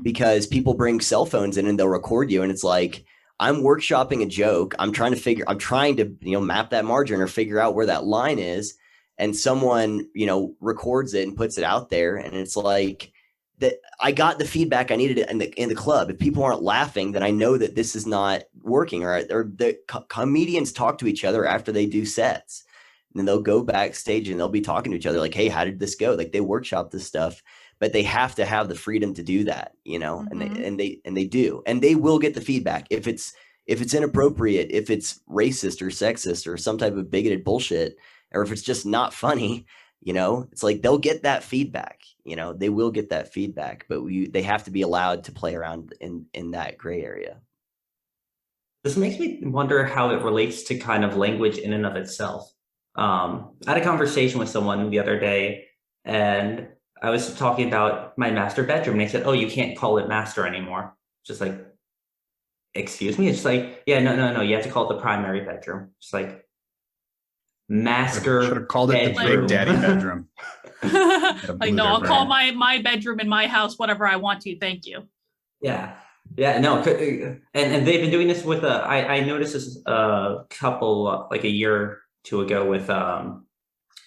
because people bring cell phones in and they'll record you. And it's like, I'm workshopping a joke. I'm trying to map that margin or figure out where that line is. And someone, records it and puts it out there. And it's like, that I got the feedback I needed in the club. If people aren't laughing, then I know that this is not working. Or the comedians talk to each other after they do sets, and then they'll go backstage and they'll be talking to each other like, hey, how did this go? Like, they workshop this stuff, but they have to have the freedom to do that, and they do, and they will get the feedback. If it's inappropriate, if it's racist or sexist or some type of bigoted bullshit, or if it's just not funny, it's like they'll get that feedback. They will get that feedback, but they have to be allowed to play around in that gray area. This makes me wonder how it relates to kind of language in and of itself. I had a conversation with someone the other day, and I was talking about my master bedroom, and they said, "Oh, you can't call it master anymore." Just like, excuse me? It's like, yeah, no, you have to call it the primary bedroom. It's like master. Should have called it the bedroom. Big Daddy bedroom. Like, no, I'll call my bedroom in my house whatever I want to. Thank you. Yeah, no, and they've been doing this with I noticed this a couple like a year or two ago with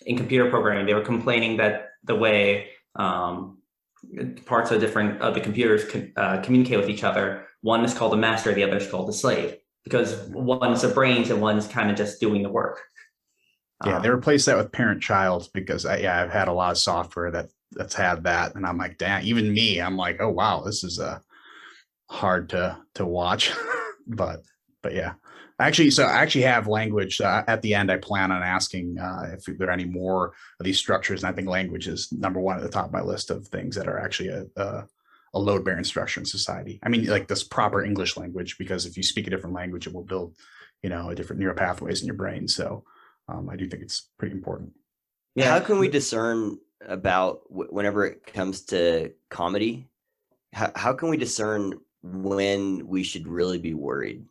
in computer programming. They were complaining that the way parts of the computers communicate with each other, one is called a master, the other is called a slave, because one's the brains and one's kind of just doing the work. Yeah, they replaced that with parent-child because I've had a lot of software that's had that, and I'm like, damn, even me, I'm like, oh wow, this is hard to watch, but yeah. I actually have language at the end. I plan on asking if there are any more of these structures, and I think language is number one at the top of my list of things that are actually a load-bearing structure in society. I mean, like this proper English language, because if you speak a different language, it will build, a different neural pathways in your brain. So I do think it's pretty important. Yeah. How can we discern about whenever it comes to comedy? How can we discern when we should really be worried?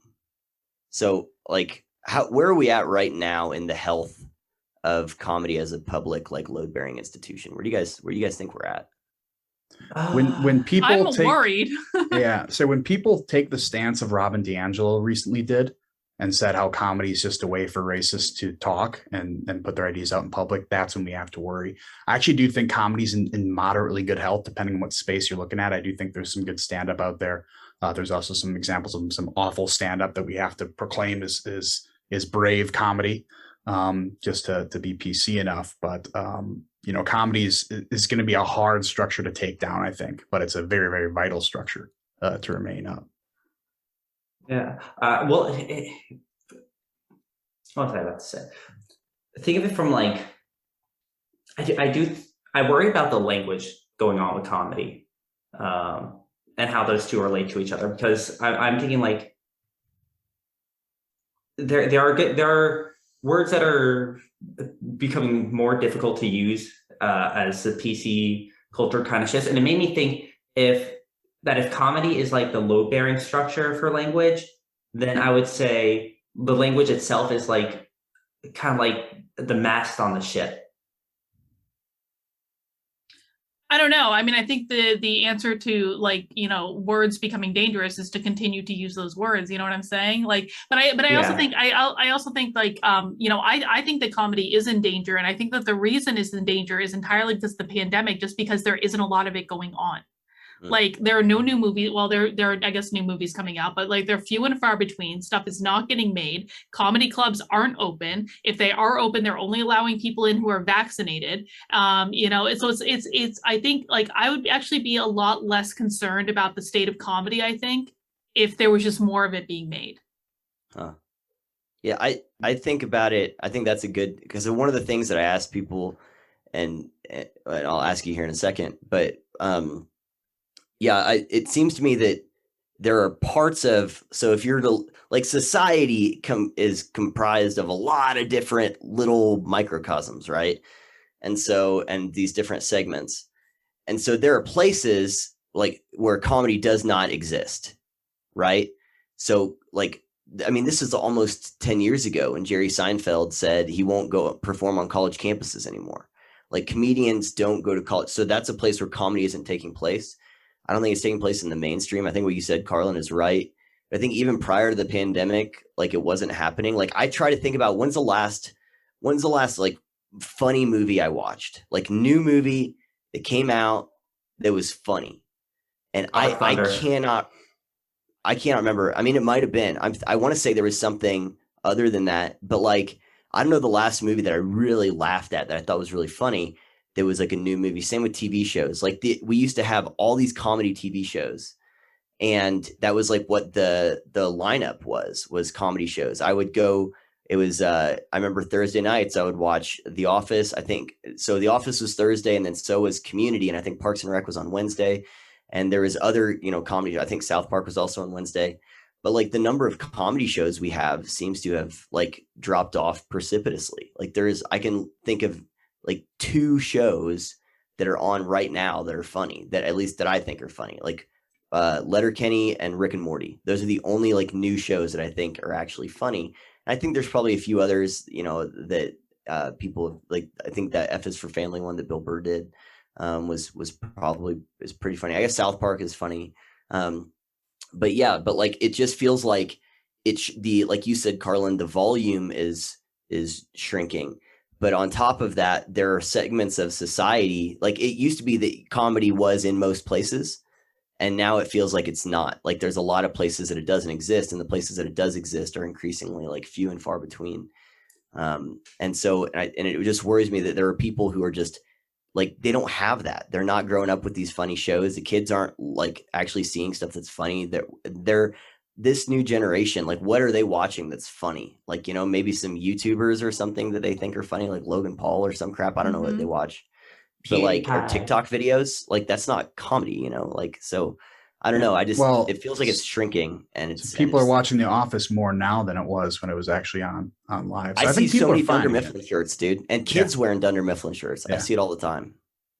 So like where are we at right now in the health of comedy as a public like load bearing institution? Where do you guys think we're at? When people I'm worried. Yeah. So when people take the stance of Robin DiAngelo recently did and said how comedy is just a way for racists to talk and put their ideas out in public, that's when we have to worry. I actually do think comedy's in moderately good health, depending on what space you're looking at. I do think there's some good stand-up out there. There's also some examples of some awful stand-up that we have to proclaim is brave comedy, just to be PC enough. But comedy is going to be a hard structure to take down, I think, but it's a very, very vital structure to remain up. Yeah. Well, what was I about to say? Think of it from like, I worry about the language going on with comedy, and how those two relate to each other, because I'm thinking like there are words that are becoming more difficult to use as the PC culture kind of shifts, and it made me think if comedy is like the load-bearing structure for language, then I would say the language itself is like kind of like the mast on the ship. I don't know. I mean, I think the answer to like, words becoming dangerous is to continue to use those words. You know what I'm saying? Like, but I also think I also think like, I think that comedy is in danger, and I think that the reason it's in danger is entirely because of the pandemic, just because there isn't a lot of it going on. Like there are no new movies. Well, there are, I guess, new movies coming out, but like they're few and far between. Stuff is not getting made. Comedy clubs aren't open. If they are open, they're only allowing people in who are vaccinated. So it's. I think like I would actually be a lot less concerned about the state of comedy, I think, if there was just more of it being made. Yeah, I think about it. I think that's a good, because one of the things that I ask people, and I'll ask you here in a second, but it seems to me that there are parts of, so if you're like society is comprised of a lot of different little microcosms, right? And these different segments. And so there are places like where comedy does not exist, right? So like, I mean, this is almost 10 years ago when Jerry Seinfeld said he won't go perform on college campuses anymore. Like comedians don't go to college. So that's a place where comedy isn't taking place. I don't think it's taking place in the mainstream. I think what you said, Karlyn, is right. I think even prior to the pandemic, like it wasn't happening. Like I try to think about when's the last like funny movie I watched, like new movie that came out that was funny. And I cannot remember. I mean, it might've been, I want to say there was something other than that, but like, I don't know the last movie that I really laughed at that I thought was really funny. There was like a new movie. Same with TV shows. Like we used to have all these comedy TV shows, and that was like what the lineup was comedy shows. I would go. It was I remember Thursday nights I would watch The Office. I think so. The Office was Thursday, and then so was Community, and I think Parks and Rec was on Wednesday. And there was other comedy. I think South Park was also on Wednesday. But like the number of comedy shows we have seems to have like dropped off precipitously. Like I can think of like 2 shows that are on right now that are funny, that at least that I think are funny, like Letterkenny and Rick and Morty. Those are the only like new shows that I think are actually funny. And I think there's probably a few others, you know, that people like. I think that F is for Family one that Bill Burr did was pretty funny. I guess South Park is funny. But yeah, but like it just feels like like you said, Karlyn, the volume is shrinking. But on top of that, there are segments of society, like it used to be that comedy was in most places, and now it feels like it's not. Like there's a lot of places that it doesn't exist, and the places that it does exist are increasingly like few and far between. And so, and it just worries me that there are people who are just like, they don't have that. They're not growing up with these funny shows. The kids aren't like actually seeing stuff that's funny. They're this new generation. Like, what are they watching that's funny? Like, you know, maybe some YouTubers or something that they think are funny, like Logan Paul or some crap. I don't know what they watch, but like, or TikTok videos. Like, that's not comedy, you know? Like, so I don't know. It feels like it's shrinking, and people are watching The Office more now than it was when it was actually on live. So I see think people so many are Dunder finding Mifflin shirts, dude, and kids wearing Dunder Mifflin shirts. I see it all the time.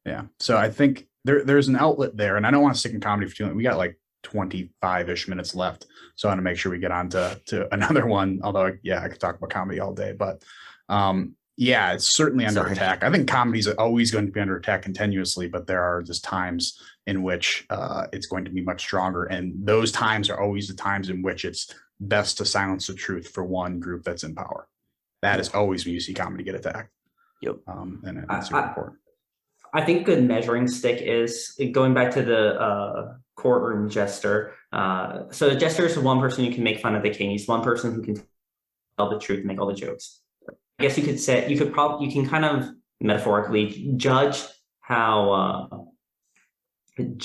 Yeah. So I think there's an outlet there, and I don't want to stick in comedy for too long. We got like 25-ish minutes left, so I want to make sure we get on to another one. Although, yeah, I could talk about comedy all day, but yeah, it's certainly under attack. I think comedy's always going to be under attack continuously, but there are just times in which it's going to be much stronger, and those times are always the times in which it's best to silence the truth for one group that's in power. That is always when you see comedy get attacked. Yep. And it's super important. I think a measuring stick is going back to the courtroom jester. So the jester is one person who can make fun of the king. He's one person who can tell the truth and make all the jokes. I guess you could say you can kind of metaphorically judge how at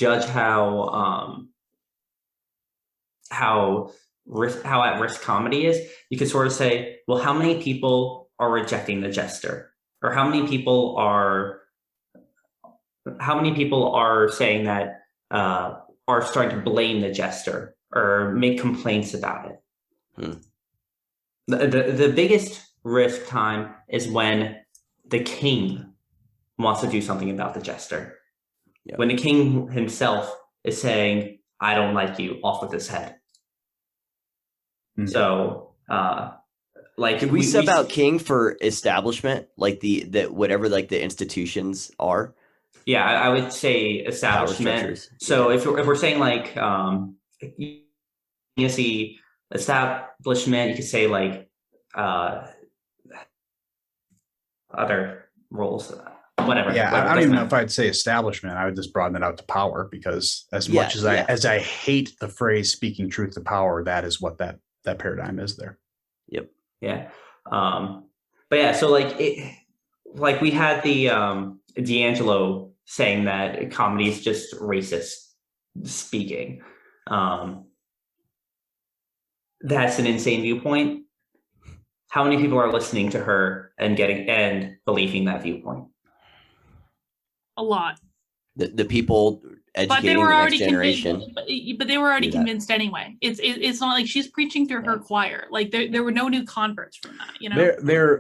risk comedy is. You could sort of say, well, how many people are rejecting the jester, or how many people are saying that are starting to blame the jester or make complaints about it. The biggest risk time is when the king wants to do something about the jester. When the king himself is saying, I don't like you, off with his head. So like, could we sub out king for establishment, like the whatever like the institutions are? Yeah, I would say establishment. So if we're saying like you see establishment, you could say like other roles, whatever. Yeah, I don't even know if I'd say establishment. I would just broaden it out to power, because as much as I hate the phrase "speaking truth to power," that is what that paradigm is there. Yep. Yeah. But yeah, so like we had the D'Angelo saying that comedy is just racist speaking. That's an insane viewpoint. How many people are listening to her and believing that viewpoint? A lot. The people educating but they were the already next generation. But they were already convinced anyway. It's not like she's preaching to her choir. Like there were no new converts from that. You know,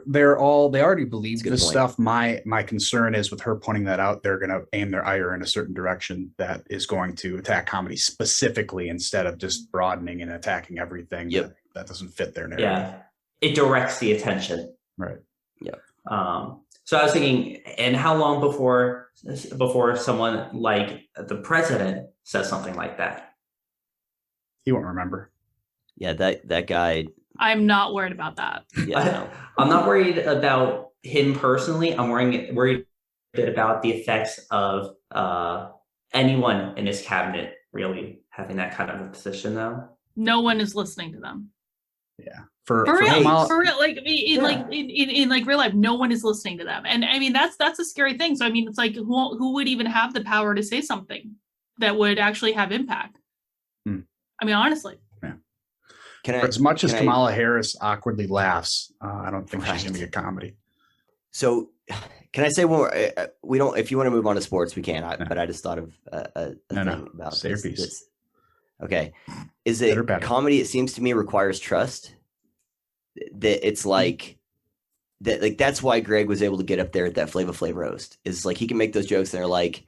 they already believe this stuff. My concern is with her pointing that out, they're going to aim their ire in a certain direction that is going to attack comedy specifically, instead of just broadening and attacking everything that doesn't fit their narrative. Yeah, it directs the attention. Right. Yeah. So I was thinking, and how long before someone like the president says something like that? He won't remember. Yeah, that guy. I'm not worried about that. Yeah, I'm not worried about him personally. I'm worried a bit about the effects of anyone in his cabinet really having that kind of a position, though. No one is listening to them. Yeah. For real, like in like real life, no one is listening to them, and I mean that's a scary thing. So I mean, it's like who would even have the power to say something that would actually have impact? I mean, honestly. Yeah. As much as Kamala Harris awkwardly laughs, I don't think she's going to get comedy. So, can I say one more? We don't. If you want to move on to sports, we can. But I just thought of a thing about say your piece. Okay, is it comedy? It seems to me requires trust. That it's like that like that's why Greg was able to get up there at that Flava Flav roast. Is like he can make those jokes and they're like,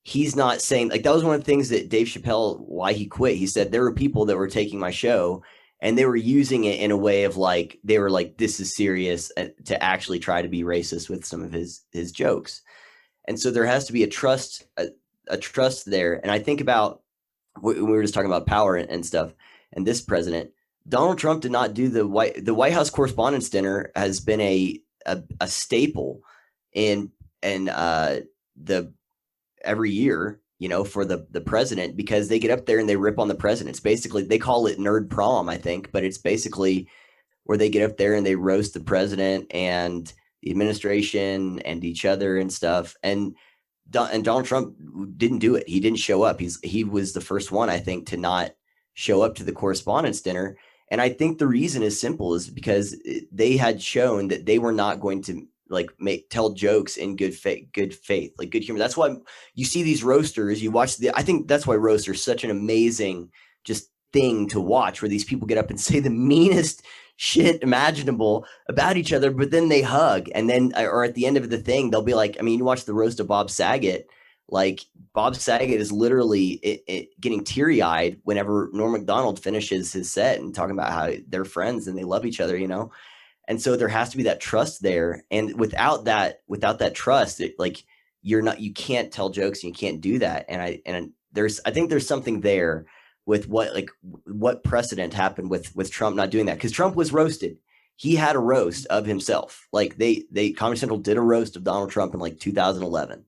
he's not saying like that was one of the things that Dave Chappelle, why he quit. He said there were people that were taking my show and they were using it in a way of like they were like, this is serious, to actually try to be racist with some of his jokes. And so there has to be a trust there. And I think about, we were just talking about power and stuff, and this president, Donald Trump did not do the White House Correspondents' Dinner has been a staple in the every year, you know, for the president, because they get up there and they rip on the president. It's basically, they call it nerd prom, I think, but it's basically where they get up there and they roast the president and the administration and each other and stuff. And Donald Trump didn't do it. He didn't show up. He was the first one, I think, to not show up to the Correspondents' Dinner. And I think the reason is simple, is because they had shown that they were not going to like tell jokes in good faith, like good humor. That's why you see these roasters, you watch I think that's why roasters are such an amazing just thing to watch, where these people get up and say the meanest shit imaginable about each other, but then they hug. And then, or at the end of the thing, they'll be like, I mean, you watch the roast of Bob Saget, like Bob Saget is literally getting teary-eyed whenever Norm Macdonald finishes his set and talking about how they're friends and they love each other, you know? And so there has to be that trust there. And without that trust, like you can't tell jokes and you can't do that. And I think there's something there with what precedent happened with Trump not doing that, because Trump was roasted. He had a roast of himself. Like Comedy Central did a roast of Donald Trump in like 2011.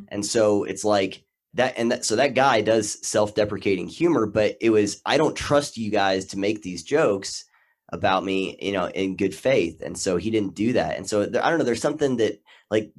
And so it's like that. So that guy does self-deprecating humor, but it was, I don't trust you guys to make these jokes about me, you know, in good faith. And so he didn't do that. And so I don't know, there's something that like,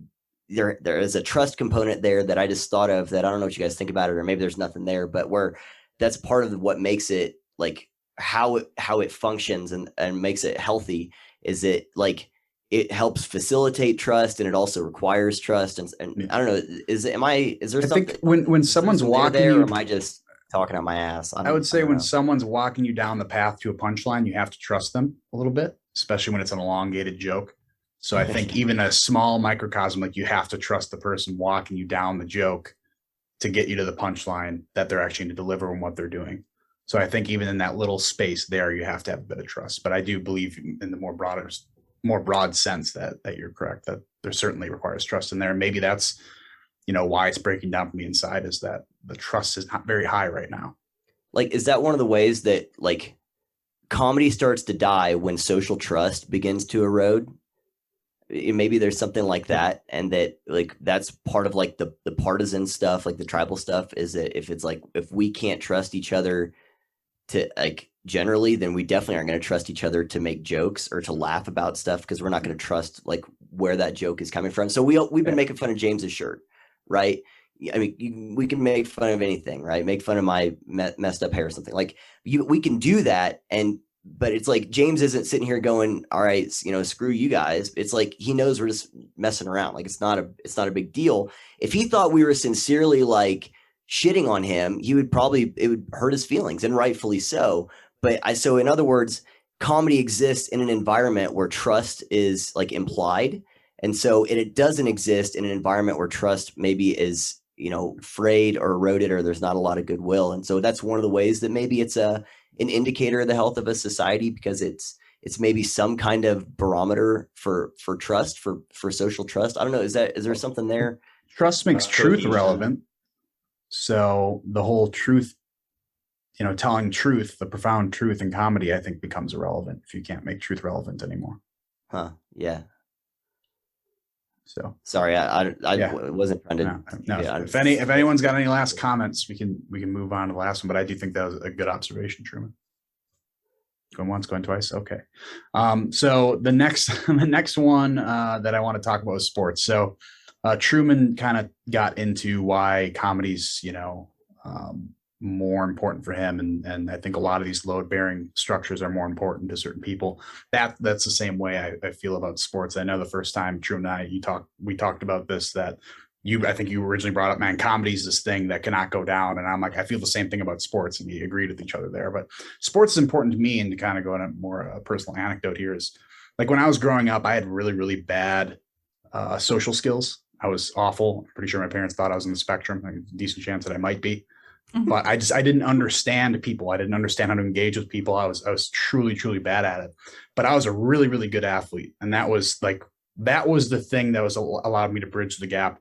there is a trust component there that I just thought of, that I don't know what you guys think about it, or maybe there's nothing there, but where that's part of what makes it like how it functions and makes it healthy, is it like it helps facilitate trust, and it also requires trust. And I don't know, is there I something, think when someone's walking there, you, or am I just talking out my ass? I would say when someone's walking you down the path to a punchline, you have to trust them a little bit, especially when it's an elongated joke. So I think even a small microcosm, like you have to trust the person walking you down the joke to get you to the punchline, that they're actually going to deliver on what they're doing. So I think even in that little space there, you have to have a bit of trust. But I do believe in the more broad sense that you're correct, that there certainly requires trust in there. And maybe that's, you know, why it's breaking down from the inside, is that the trust is not very high right now. Like, is that one of the ways that like comedy starts to die when social trust begins to erode? Maybe there's something like that, and that like that's part of like the partisan stuff, like the tribal stuff, is that if we can't trust each other to like generally, then we definitely aren't going to trust each other to make jokes or to laugh about stuff, because we're not going to trust like where that joke is coming from. So we've been making fun of James's shirt, right? I mean, we can make fun of anything, right? Make fun of my messed up hair or something. Like we can do that, but it's like James isn't sitting here going, all right, you know, screw you guys. It's like he knows we're just messing around. Like it's not a big deal. If he thought we were sincerely like shitting on him, it would hurt his feelings, and rightfully so. So in other words, comedy exists in an environment where trust is like implied. And so it doesn't exist in an environment where trust maybe is, you know, frayed or eroded, or there's not a lot of goodwill. And so that's one of the ways that maybe it's an indicator of the health of a society, because it's maybe some kind of barometer for trust, for social trust. I don't know. Is there something there? Trust makes truth relevant. So the whole truth, you know, telling truth, the profound truth in comedy, I think becomes irrelevant if you can't make truth relevant anymore. Huh. Yeah. So sorry, I wasn't trying to. No. If anyone's got any last comments, we can move on to the last one. But I do think that was a good observation, Truman. Going once, going twice. Okay. So the next one that I want to talk about is sports. So Truman kind of got into why comedy's, you know, more important for him, and I think a lot of these load bearing structures are more important to certain people. That's the same way I feel about sports. I know the first time Truman and we talked about this, that I think you originally brought up, man, comedy is this thing that cannot go down, and I'm like, I feel the same thing about sports, and we agreed with each other there. But sports is important to me, and to kind of go on a more personal anecdote here is, like when I was growing up, I had really, really bad social skills. I was awful. I'm pretty sure my parents thought I was on the spectrum. Like a decent chance that I might be. Mhm. But I didn't understand people. I didn't understand how to engage with people. I was truly, truly bad at it. But I was a really, really good athlete. And that was the thing that was allowed me to bridge the gap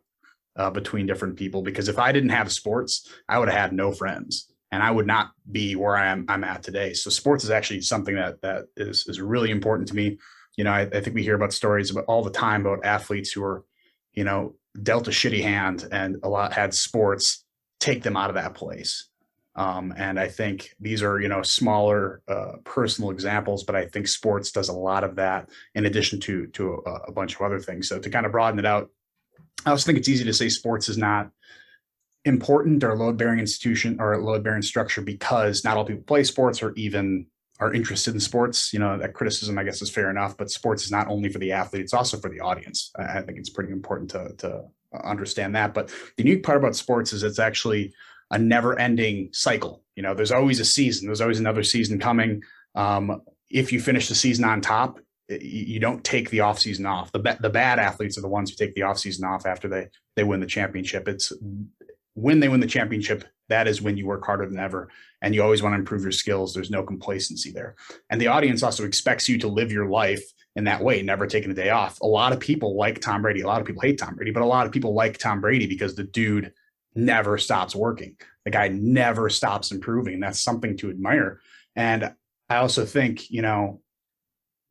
between different people. Because if I didn't have sports, I would have had no friends, and I would not be where I'm at today. So sports is actually something that is really important to me. You know, I think we hear about stories about all the time about athletes who are, you know, dealt a shitty hand and a lot had sports take them out of that place. And I think these are, you know, smaller personal examples, but I think sports does a lot of that in addition to a bunch of other things. So to kind of broaden it out, I also think it's easy to say sports is not important or load bearing institution or load bearing structure because not all people play sports or even are interested in sports. You know, that criticism, I guess, is fair enough, but sports is not only for the athlete, it's also for the audience. I think it's pretty important to understand that. But the unique part about sports is it's actually a never ending cycle. You know, there's always a season, there's always another season coming. If you finish the season on top, you don't take the off season off. The bad athletes are the ones who take the off season off after they win the championship. It's when they win the championship, that is when you work harder than ever, and you always want to improve your skills. There's no complacency there. And the audience also expects you to live your life in that way, never taking a day off. A lot of people like Tom Brady. A lot of people hate Tom Brady, but a lot of people like Tom Brady because the dude never stops working. The guy never stops improving. And that's something to admire. And I also think, you know,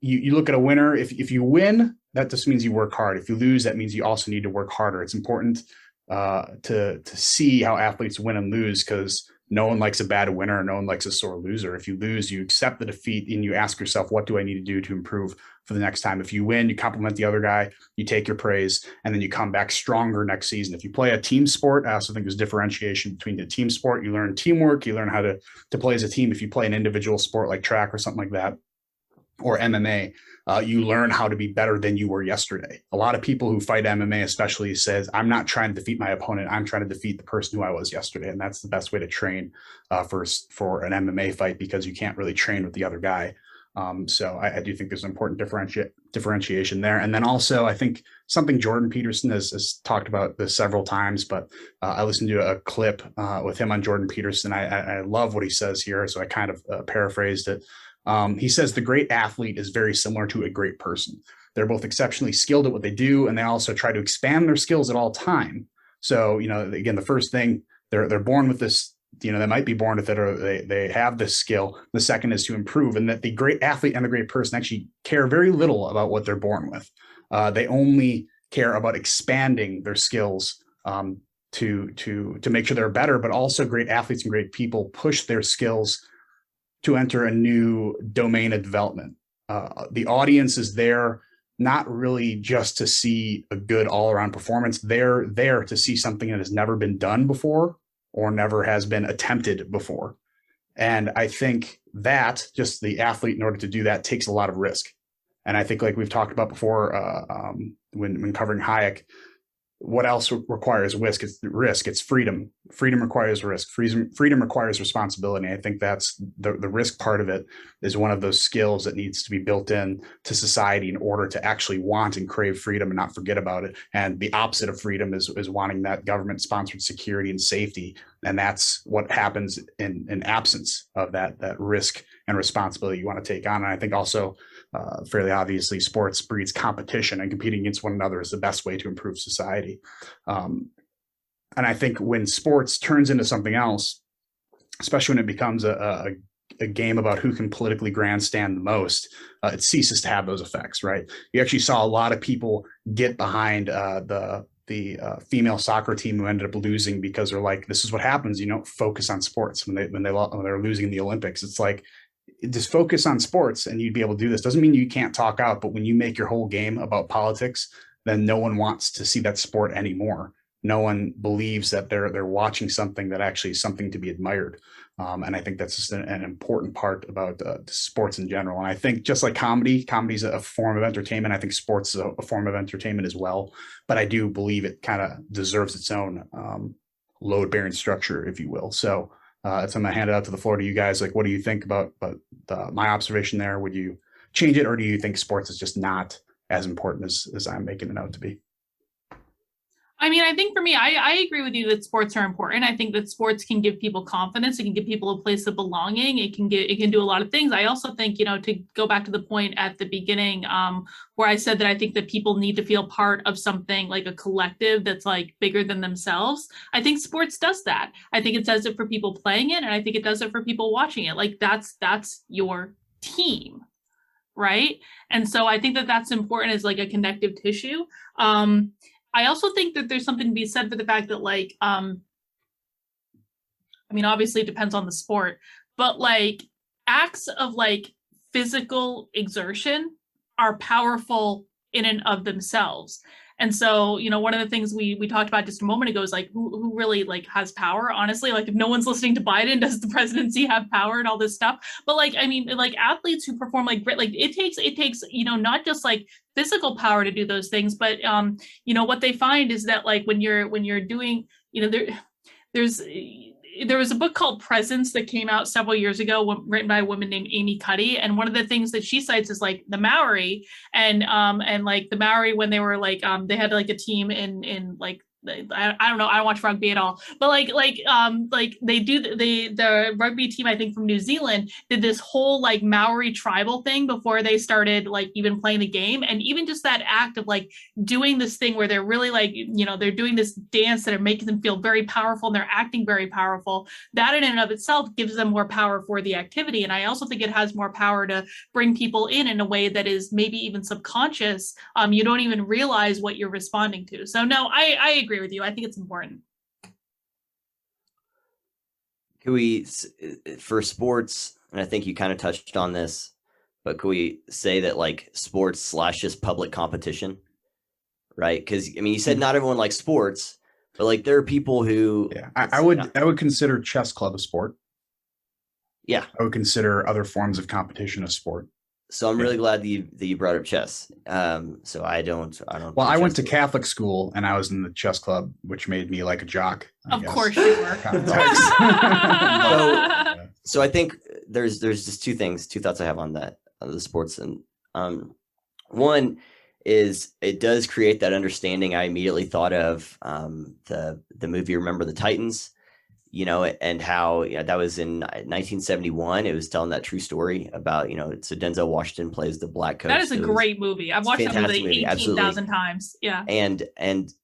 you look at a winner, if you win, that just means you work hard. If you lose, that means you also need to work harder. It's important to see how athletes win and lose, because no one likes a bad winner. No one likes a sore loser. If you lose, you accept the defeat and you ask yourself, what do I need to do to improve for the next time? If you win, you compliment the other guy, you take your praise, and then you come back stronger next season. If you play a team sport, I also think there's differentiation between the team sport. You learn teamwork, you learn how to play as a team. If you play an individual sport like track or something like that, or MMA, you learn how to be better than you were yesterday. A lot of people who fight MMA especially says, I'm not trying to defeat my opponent. I'm trying to defeat the person who I was yesterday. And that's the best way to train for an MMA fight, because you can't really train with the other guy. So I do think there's an important differentiation there. And then also, I think something Jordan Peterson has talked about this several times, but I listened to a clip with him on Jordan Peterson. I love what he says here. So I kind of paraphrased it. He says the great athlete is very similar to a great person. They're both exceptionally skilled at what they do, and they also try to expand their skills at all time. So, you know, again, the first thing, they're born with this, you know, they might be born with it, or they have this skill. The second is to improve, and that the great athlete and the great person actually care very little about what they're born with. They only care about expanding their skills to make sure they're better. But also, great athletes and great people push their skills to enter a new domain of development. The audience is there not really just to see a good all-around performance. They're there to see something that has never been done before or never has been attempted before. And I think that just the athlete, in order to do that, takes a lot of risk. And I think, like we've talked about before, when covering Hayek, what else requires risk? It's freedom. Freedom requires risk. Freedom requires responsibility. I think that's the risk part of it is one of those skills that needs to be built in to society in order to actually want and crave freedom and not forget about it. And the opposite of freedom is wanting that government sponsored security and safety. And that's what happens in absence of that risk and responsibility you want to take on. And I think also, fairly obviously, sports breeds competition, and competing against one another is the best way to improve society. And I think when sports turns into something else, especially when it becomes a game about who can politically grandstand the most, it ceases to have those effects, right? You actually saw a lot of people get behind the female soccer team who ended up losing because they're like, this is what happens. You don't focus on sports when they're losing in the Olympics. It's like, just focus on sports and you'd be able to do this. Doesn't mean you can't talk out, but when you make your whole game about politics, then no one wants to see that sport anymore. No one believes that they're watching something that actually is something to be admired. And I think that's just an important part about sports in general. And I think just like comedy is a form of entertainment. I think sports is a form of entertainment as well. But I do believe it kind of deserves its own load-bearing structure, if you will. So I'm going to hand it out to the floor to you guys. Like, what do you think about my observation there? Would you change it, or do you think sports is just not as important as I'm making it out to be? I mean, I think for me, I agree with you that sports are important. I think that sports can give people confidence. It can give people a place of belonging. It can do a lot of things. I also think, to go back to the point at the beginning, where I said that I think that people need to feel part of something like a collective that's like bigger than themselves. I think sports does that. I think it does it for people playing it, and I think it does it for people watching it. Like that's your team, right? And so I think that that's important as like a connective tissue. I also think that there's something to be said for the fact that like, I mean, obviously it depends on the sport, but like acts of like physical exertion are powerful in and of themselves. And so, one of the things we talked about just a moment ago is like who really like has power, honestly. Like if no one's listening to Biden, does the presidency have power and all this stuff? But like, I mean, like athletes who perform like great, like it takes, not just like physical power to do those things, but what they find is that like when you're doing, there was a book called Presence that came out several years ago, written by a woman named Amy Cuddy. And one of the things that she cites is like the Maori and like the Maori, when they were like, they had like a team in like, I don't know, I don't watch rugby at all, but they do the rugby team, I think from New Zealand, did this whole like Maori tribal thing before they started like even playing the game. And even just that act of like doing this thing where they're really like, they're doing this dance that are making them feel very powerful and they're acting very powerful, that in and of itself gives them more power for the activity. And I also think it has more power to bring people in a way that is maybe even subconscious. You don't even realize what you're responding to. So no, I agree with you. I think it's important. Could we, for sports, and I think you kind of touched on this, but could we say that like sports / just public competition, right? Because I mean, you said not everyone likes sports, but like there are people who. Yeah, I would consider chess club a sport. Yeah, I would consider other forms of competition a sport. So I'm really glad that you brought up chess. So I don't. Well, I went to Catholic school and I was in the chess club, which made me like a jock. Of course you were. So I think there's just two thoughts I have on that, on the sports. And one is it does create that understanding. I immediately thought of the movie Remember the Titans, and how that was in 1971. It was telling that true story about, so Denzel Washington plays the black coach. That is a great movie. I've watched that movie 18,000 times. Yeah. And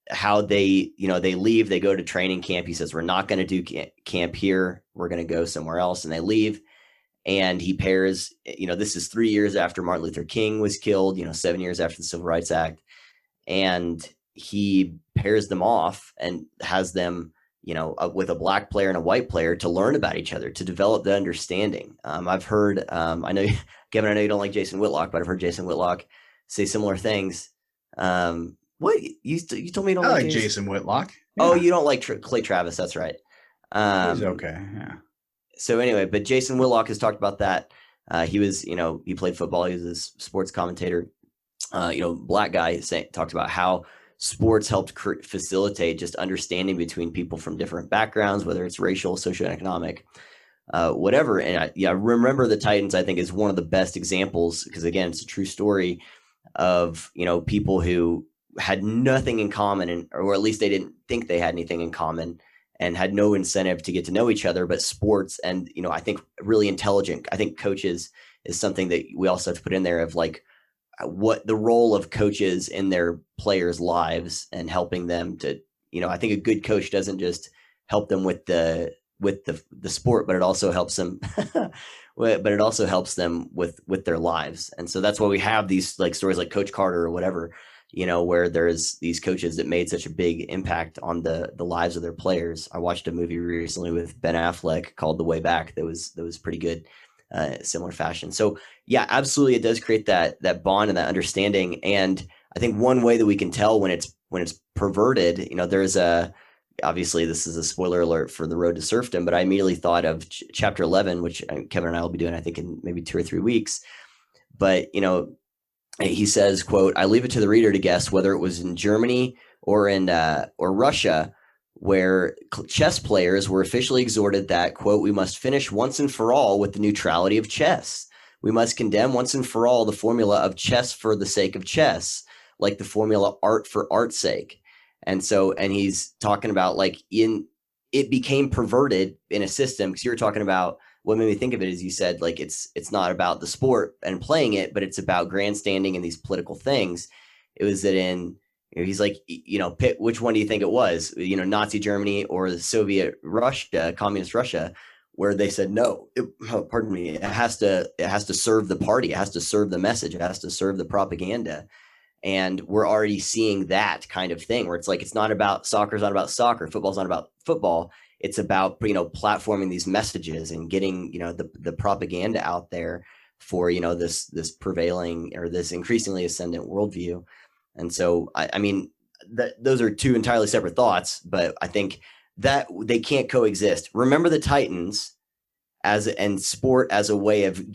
how they, they leave, they go to training camp. He says, we're not going to do camp here. We're going to go somewhere else. And they leave. And he pairs, this is 3 years after Martin Luther King was killed, 7 years after the Civil Rights Act. And he pairs them off and has them, with a black player and a white player to learn about each other, to develop the understanding. I've heard, I know, Kevin, I know you don't like Jason Whitlock, but I've heard Jason Whitlock say similar things. What you told me you don't I like Jason Whitlock. Yeah. Oh, you don't like Clay Travis. That's right. He's okay. Yeah. So anyway, but Jason Whitlock has talked about that. He was, he played football. He was a sports commentator, black guy, talked about how sports helped facilitate just understanding between people from different backgrounds, whether it's racial, socioeconomic, whatever. And I Remember the Titans, I think, is one of the best examples, because again, it's a true story of, people who had nothing in common, or at least they didn't think they had anything in common and had no incentive to get to know each other, but sports. And, I think really intelligent. I think coaches is something that we also have to put in there of like, what the role of coaches in their players' lives and helping them to, I think a good coach doesn't just help them with the sport, but it also helps them, but it also helps them with their lives. And so that's why we have these like stories like Coach Carter or whatever, where there's these coaches that made such a big impact on the lives of their players. I watched a movie recently with Ben Affleck called The Way Back. That was pretty good. Similar fashion. So yeah, absolutely. It does create that bond and that understanding. And I think one way that we can tell when it's perverted, there's obviously this is a spoiler alert for The Road to Serfdom, but I immediately thought of chapter 11, which Kevin and I will be doing, I think, in maybe 2 or 3 weeks. But, he says, quote, I leave it to the reader to guess whether it was in Germany or in or Russia, where chess players were officially exhorted that, quote, we must finish once and for all with the neutrality of chess. We must condemn once and for all the formula of chess for the sake of chess, like the formula art for art's sake. And he's talking about like it became perverted in a system, because you were talking about what made me think of it is you said like it's not about the sport and playing it, but it's about grandstanding and these political things. It was that he's like, pick which one do you think it was, Nazi Germany or the Soviet Russia, communist Russia, where they said, no, it has to serve the party. It has to serve the message. It has to serve the propaganda. And we're already seeing that kind of thing where it's like, it's not about soccer's not about soccer. Football's not about football. It's about, platforming these messages and getting, the propaganda out there for, this prevailing or this increasingly ascendant worldview. And so, I mean, those are two entirely separate thoughts, but I think that they can't coexist. Remember the Titans and sport as a way of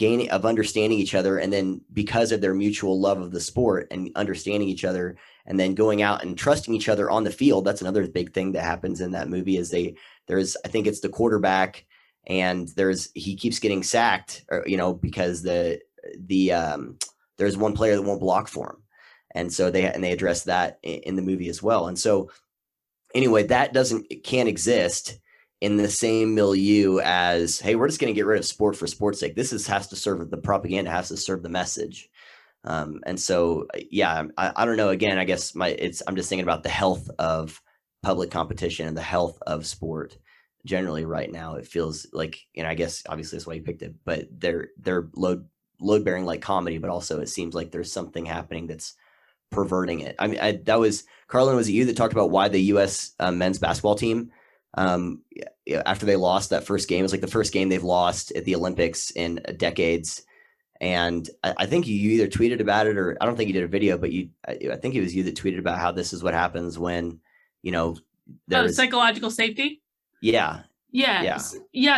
understanding each other. And then because of their mutual love of the sport and understanding each other and then going out and trusting each other on the field. That's another big thing that happens in that movie is I think it's the quarterback and he keeps getting sacked, because there's one player that won't block for him. And so they address that in the movie as well. And so anyway, it can't exist in the same milieu as, hey, we're just going to get rid of sport for sport's sake. This has to serve the propaganda, has to serve the message. And so, yeah, I don't know. Again, I guess I'm just thinking about the health of public competition and the health of sport generally right now. It feels like, I guess obviously that's why you picked it, but they're load bearing like comedy, but also it seems like there's something happening that's perverting it. I mean, Karlyn, was it you that talked about why the U.S. Men's basketball team, after they lost that first game, it was like the first game they've lost at the Olympics in decades. And I think you either tweeted about it or I don't think you did a video, but I think it was you that tweeted about how this is what happens when, there's psychological safety. Yeah. Yeah.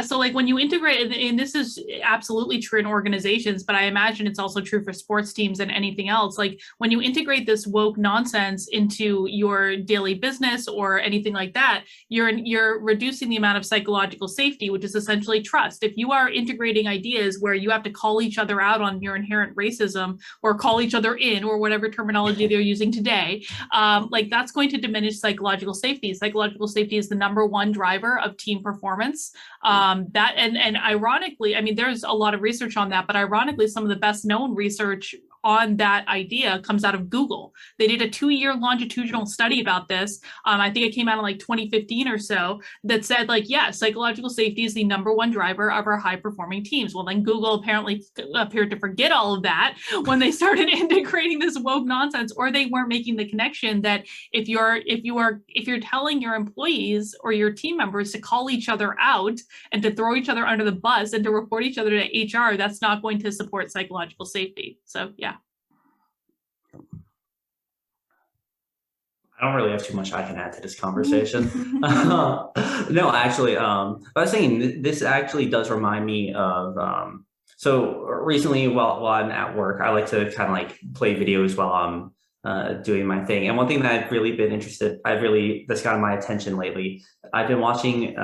So like when you integrate, and this is absolutely true in organizations, but I imagine it's also true for sports teams and anything else. Like when you integrate this woke nonsense into your daily business or anything like that, you're reducing the amount of psychological safety, which is essentially trust. If you are integrating ideas where you have to call each other out on your inherent racism or call each other in or whatever terminology they're using today, like that's going to diminish psychological safety. Psychological safety is the number one driver of team performance. That and ironically, I mean, there's a lot of research on that, but ironically, some of the best known research on that idea comes out of Google. They did a 2-year longitudinal study about this. I think it came out in like 2015 or so that said like, yeah, psychological safety is the number one driver of our high performing teams. Well, then Google apparently appeared to forget all of that when they started integrating this woke nonsense, or they weren't making the connection that if you're telling your employees or your team members to call each other out and to throw each other under the bus and to report each other to HR, that's not going to support psychological safety. So yeah. I don't really have too much I can add to this conversation. No, actually, I was saying this actually does remind me of, so recently while I'm at work, I like to kind of like play videos while I'm doing my thing. And one thing that I've really been that's gotten my attention lately, I've been watching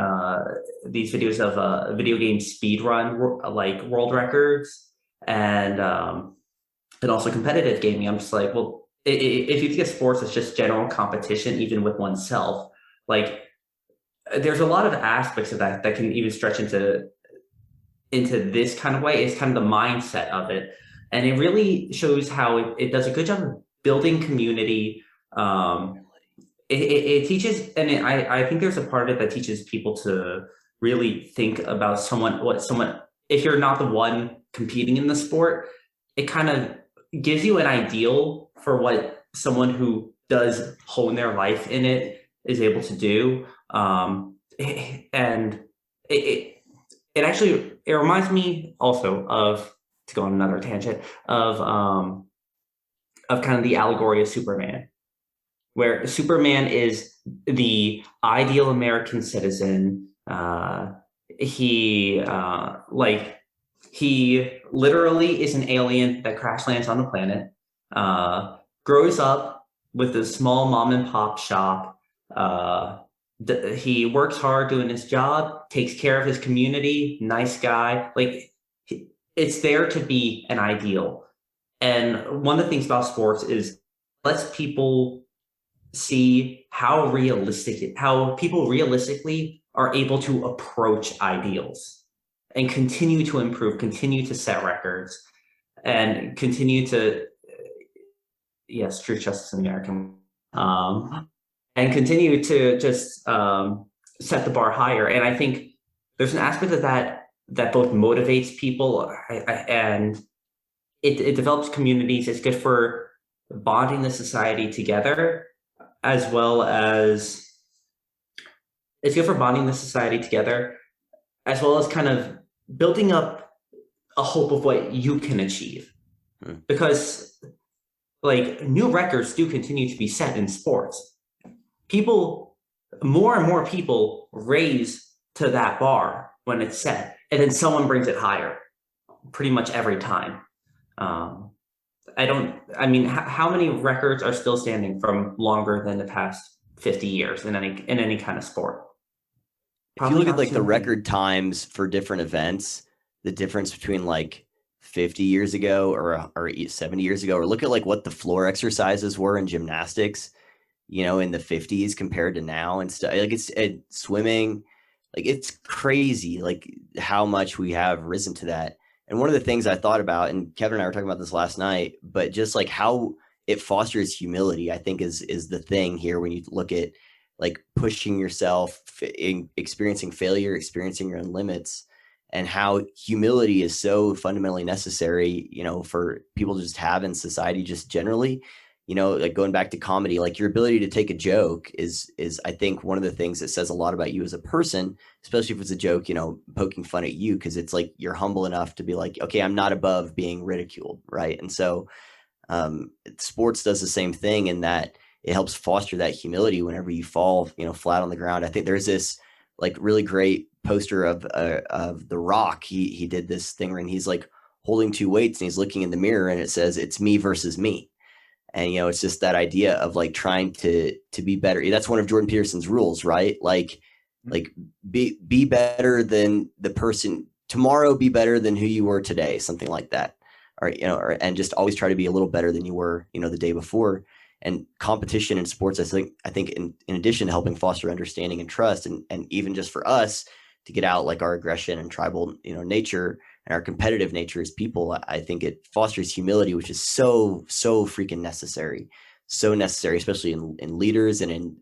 these videos of video game speed run, like world records and also competitive gaming. I'm just like, well, if you think of sports as just general competition, even with oneself, like there's a lot of aspects of that can even stretch into this kind of way. It's kind of the mindset of it. And it really shows how it does a good job of building community. It teaches, and I think there's a part of it that teaches people to really think about if you're not the one competing in the sport, it kind of gives you an ideal for what someone who does hone their life in it is able to do. And it reminds me also of, to go on another tangent, of kind of the allegory of Superman, where Superman is the ideal American citizen. He literally is an alien that crash lands on the planet, grows up with a small mom and pop shop. He works hard doing his job, takes care of his community, nice guy. Like it's there to be an ideal. And one of the things about sports is lets people see how people realistically are able to approach ideals and continue to improve, continue to set records, and continue to, yes, truth, justice, and American, and continue to just set the bar higher. And I think there's an aspect of that both motivates people and it develops communities. It's good for bonding the society together, as well as kind of building up a hope of what you can achieve. Because like new records do continue to be set in sports. More and more people raise to that bar when it's set, and then someone brings it higher pretty much every time. How many records are still standing from longer than the past 50 years in any kind of sport? If you look at like the record times for different events, the difference between like 50 years ago or 70 years ago, or look at like what the floor exercises were in gymnastics, in the 50s compared to now and stuff, like it's swimming, like it's crazy, like how much we have risen to that. And one of the things I thought about, and Kevin and I were talking about this last night, but just like how it fosters humility, I think is the thing here when you look at like pushing yourself, experiencing failure, experiencing your own limits, and how humility is so fundamentally necessary, for people to just have in society just generally. Like going back to comedy, like your ability to take a joke is I think one of the things that says a lot about you as a person, especially if it's a joke, poking fun at you, because it's like you're humble enough to be like, okay, I'm not above being ridiculed, right? And so sports does the same thing in that it helps foster that humility whenever you fall, flat on the ground. I think there's this like really great poster of The Rock. He did this thing where he's like holding two weights and he's looking in the mirror and it says, "It's me versus me." And, it's just that idea of like trying to be better. That's one of Jordan Peterson's rules, right? Like be better than the person tomorrow, be better than who you were today, something like that. And just always try to be a little better than you were, the day before. And competition in sports, I think in addition to helping foster understanding and trust, and even just for us to get out like our aggression and tribal, nature, and our competitive nature as people, I think it fosters humility, which is so freaking necessary, especially in leaders and in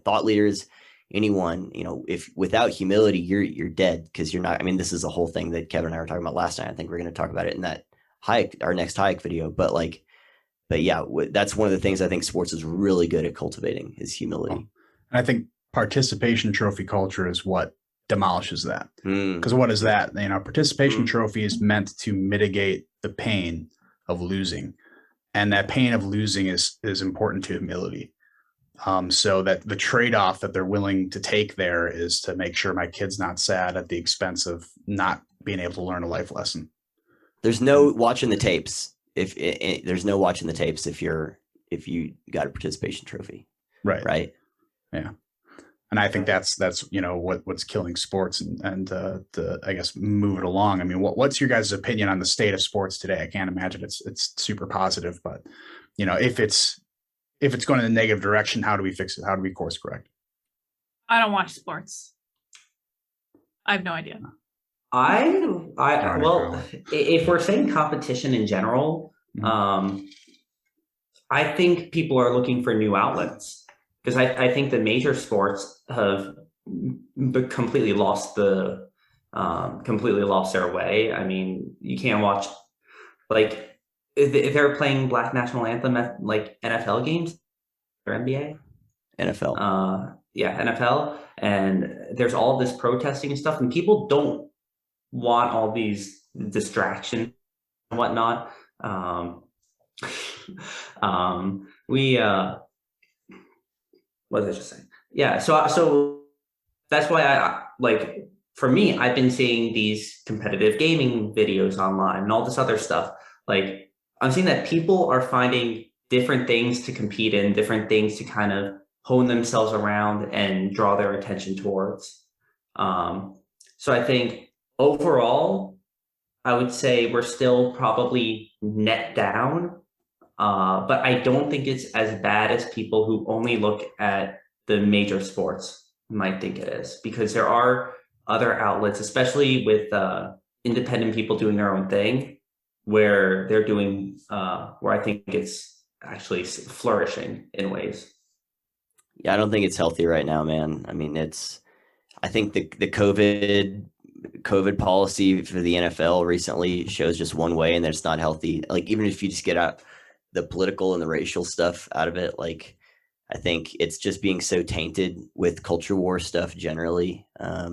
thought leaders. Anyone, if without humility, you're dead, because you're not. I mean, this is a whole thing that Kevin and I were talking about last night. I think we're going to talk about it in that our next Hayek video. But yeah, that's one of the things I think sports is really good at cultivating is humility. And I think participation trophy culture is what demolishes that. Because what is that? Participation trophy is meant to mitigate the pain of losing, and that pain of losing is important to humility. So that the trade-off that they're willing to take there is to make sure my kid's not sad at the expense of not being able to learn a life lesson. There's no watching the tapes. There's no watching the tapes if you got a participation trophy. Right. Yeah. And I think that's what's killing sports and to I guess move it along. I mean, what's your guys' opinion on the state of sports today? I can't imagine it's super positive, but if it's going in a negative direction, how do we fix it? How do we course correct? I don't watch sports. I have no idea. Well, if we're saying competition in general, I think people are looking for new outlets, because I think the major sports have completely lost their way. I mean, you can't watch, like, if they're playing Black National Anthem at like NFL games or NBA, NFL, NFL, and there's all this protesting and stuff, and people don't want all these distractions and whatnot. What was I just saying? Yeah, so that's why for me, I've been seeing these competitive gaming videos online and all this other stuff. Like, I'm seeing that people are finding different things to compete in, different things to kind of hone themselves around and draw their attention towards. So I think overall, I would say we're still probably net down, but I don't think it's as bad as people who only look at the major sports might think it is, because there are other outlets, especially with independent people doing their own thing, where they're doing, where I think it's actually flourishing in ways. Yeah, I don't think it's healthy right now, man. I mean, I think the COVID policy for the NFL recently shows just one way, and that it's not healthy. Like, even if you just get out the political and the racial stuff out of it, like, I think it's just being so tainted with culture war stuff generally. I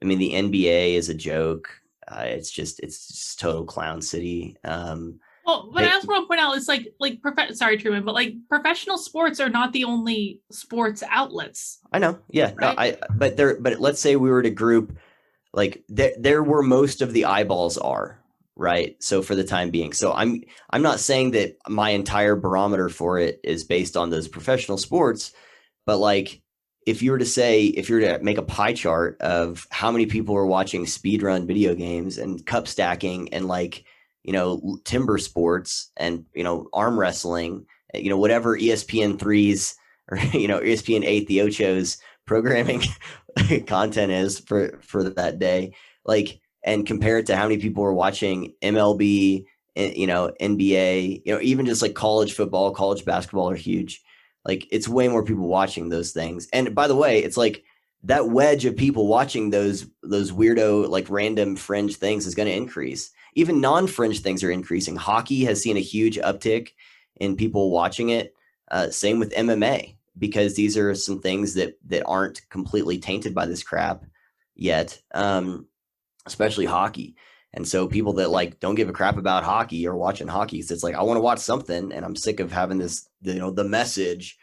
mean, the NBA is a joke. It's just total clown city. Well, but I also want to point out, it's sorry, Truman, but like professional sports are not the only sports outlets. I know, yeah, right? no, but let's say we were to group, like, there where most of the eyeballs are, right? So for the time being, so I'm not saying that my entire barometer for it is based on those professional sports, but like, if you were to make a pie chart of how many people are watching speedrun video games and cup stacking and, like, timber sports and, arm wrestling, whatever ESPN 3's or, ESPN 8, the Ocho's programming content is for that day, like, and compare it to how many people are watching MLB, NBA, even just like college football, college basketball are huge. Like, it's way more people watching those things. And by the way, it's like that wedge of people watching those weirdo, like, random fringe things is going to increase. Even non-fringe things are increasing. Hockey has seen a huge uptick in people watching it. Same with MMA, because these are some things that aren't completely tainted by this crap yet, especially hockey. And so people that, like, don't give a crap about hockey are watching hockey. So it's like, I want to watch something, and I'm sick of having this, the message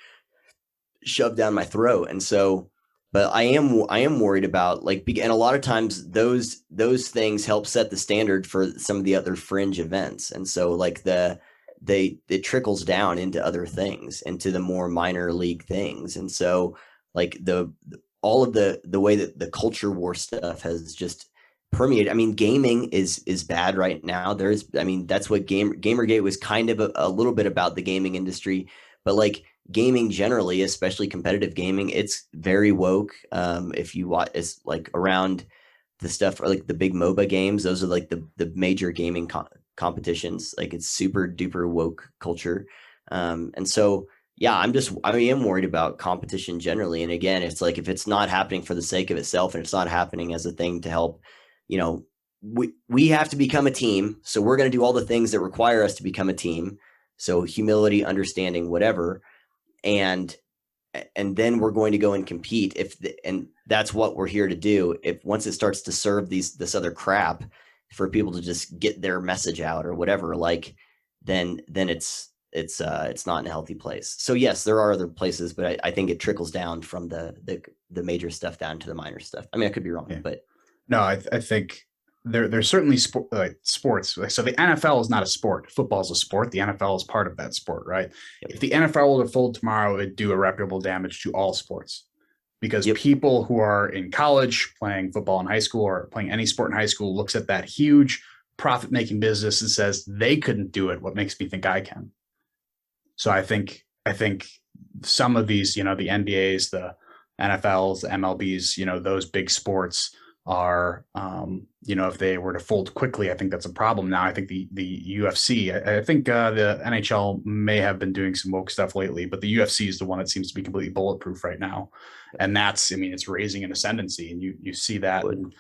shoved down my throat. And so, but I am worried about, like, and a lot of times those things help set the standard for some of the other fringe events. And so, like, it trickles down into other things, into the more minor league things. And so, like, all of the way that the culture war stuff has just permeated. I mean, gaming is bad right now. That's what Gamergate was kind of a little bit about, the gaming industry, but, like, gaming generally, especially competitive gaming, it's very woke. If you watch, it's like around the stuff, or like the big MOBA games, those are like the major gaming competitions. Like, it's super duper woke culture. And so, yeah, I am worried about competition generally. And again, it's like, if it's not happening for the sake of itself, and it's not happening as a thing to help, we have to become a team. So we're going to do all the things that require us to become a team. So humility, understanding, whatever. And then we're going to go and compete, and that's what we're here to do. If once it starts to serve this other crap for people to just get their message out or whatever, like, then it's not in a healthy place. So yes, there are other places, but I think it trickles down from the major stuff down to the minor stuff. I mean, I could be wrong, Yeah. but No, I think there's certainly sports. So the NFL is not a sport. Football is a sport. The NFL is part of that sport, right? Yep. If the NFL were to fold tomorrow, it'd do irreparable damage to all sports, because Yep. people who are in college playing football in high school or playing any sport in high school looks at that huge profit-making business and says, they couldn't do it. What makes me think I can? So I think some of these, the NBAs, the NFLs, the MLBs, those big sports are, if they were to fold quickly, I think that's a problem. Now, I think the UFC, I think the NHL may have been doing some woke stuff lately, but the UFC is the one that seems to be completely bulletproof right now. And it's raising an ascendancy, and you see that, and,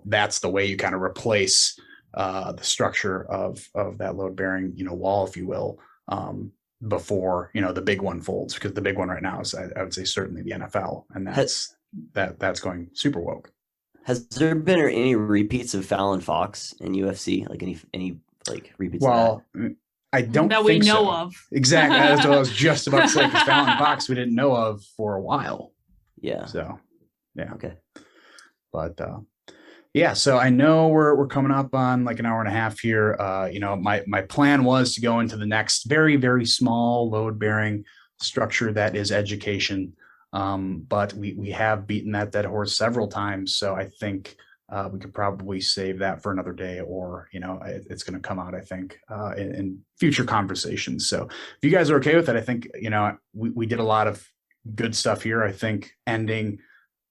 that's the way you kind of replace the structure of that load bearing, wall, if you will, before, the big one folds, because the big one right now is, I would say, certainly the NFL, and that's going super woke. Has there been any repeats of Fallon Fox in UFC? Like, any like repeats? Well, of I don't that think we know so. of. Exactly. That's what I was just about to say, because Fallon Fox we didn't know of for a while. Yeah. So, yeah. Okay. But yeah, so I know we're coming up on like an hour and a half here. My plan was to go into the next very, very small load bearing structure that is education. But we have beaten that dead horse several times. So I think we could probably save that for another day, or it's going to come out, I think, in future conversations. So if you guys are okay with it, I think we did a lot of good stuff here. I think ending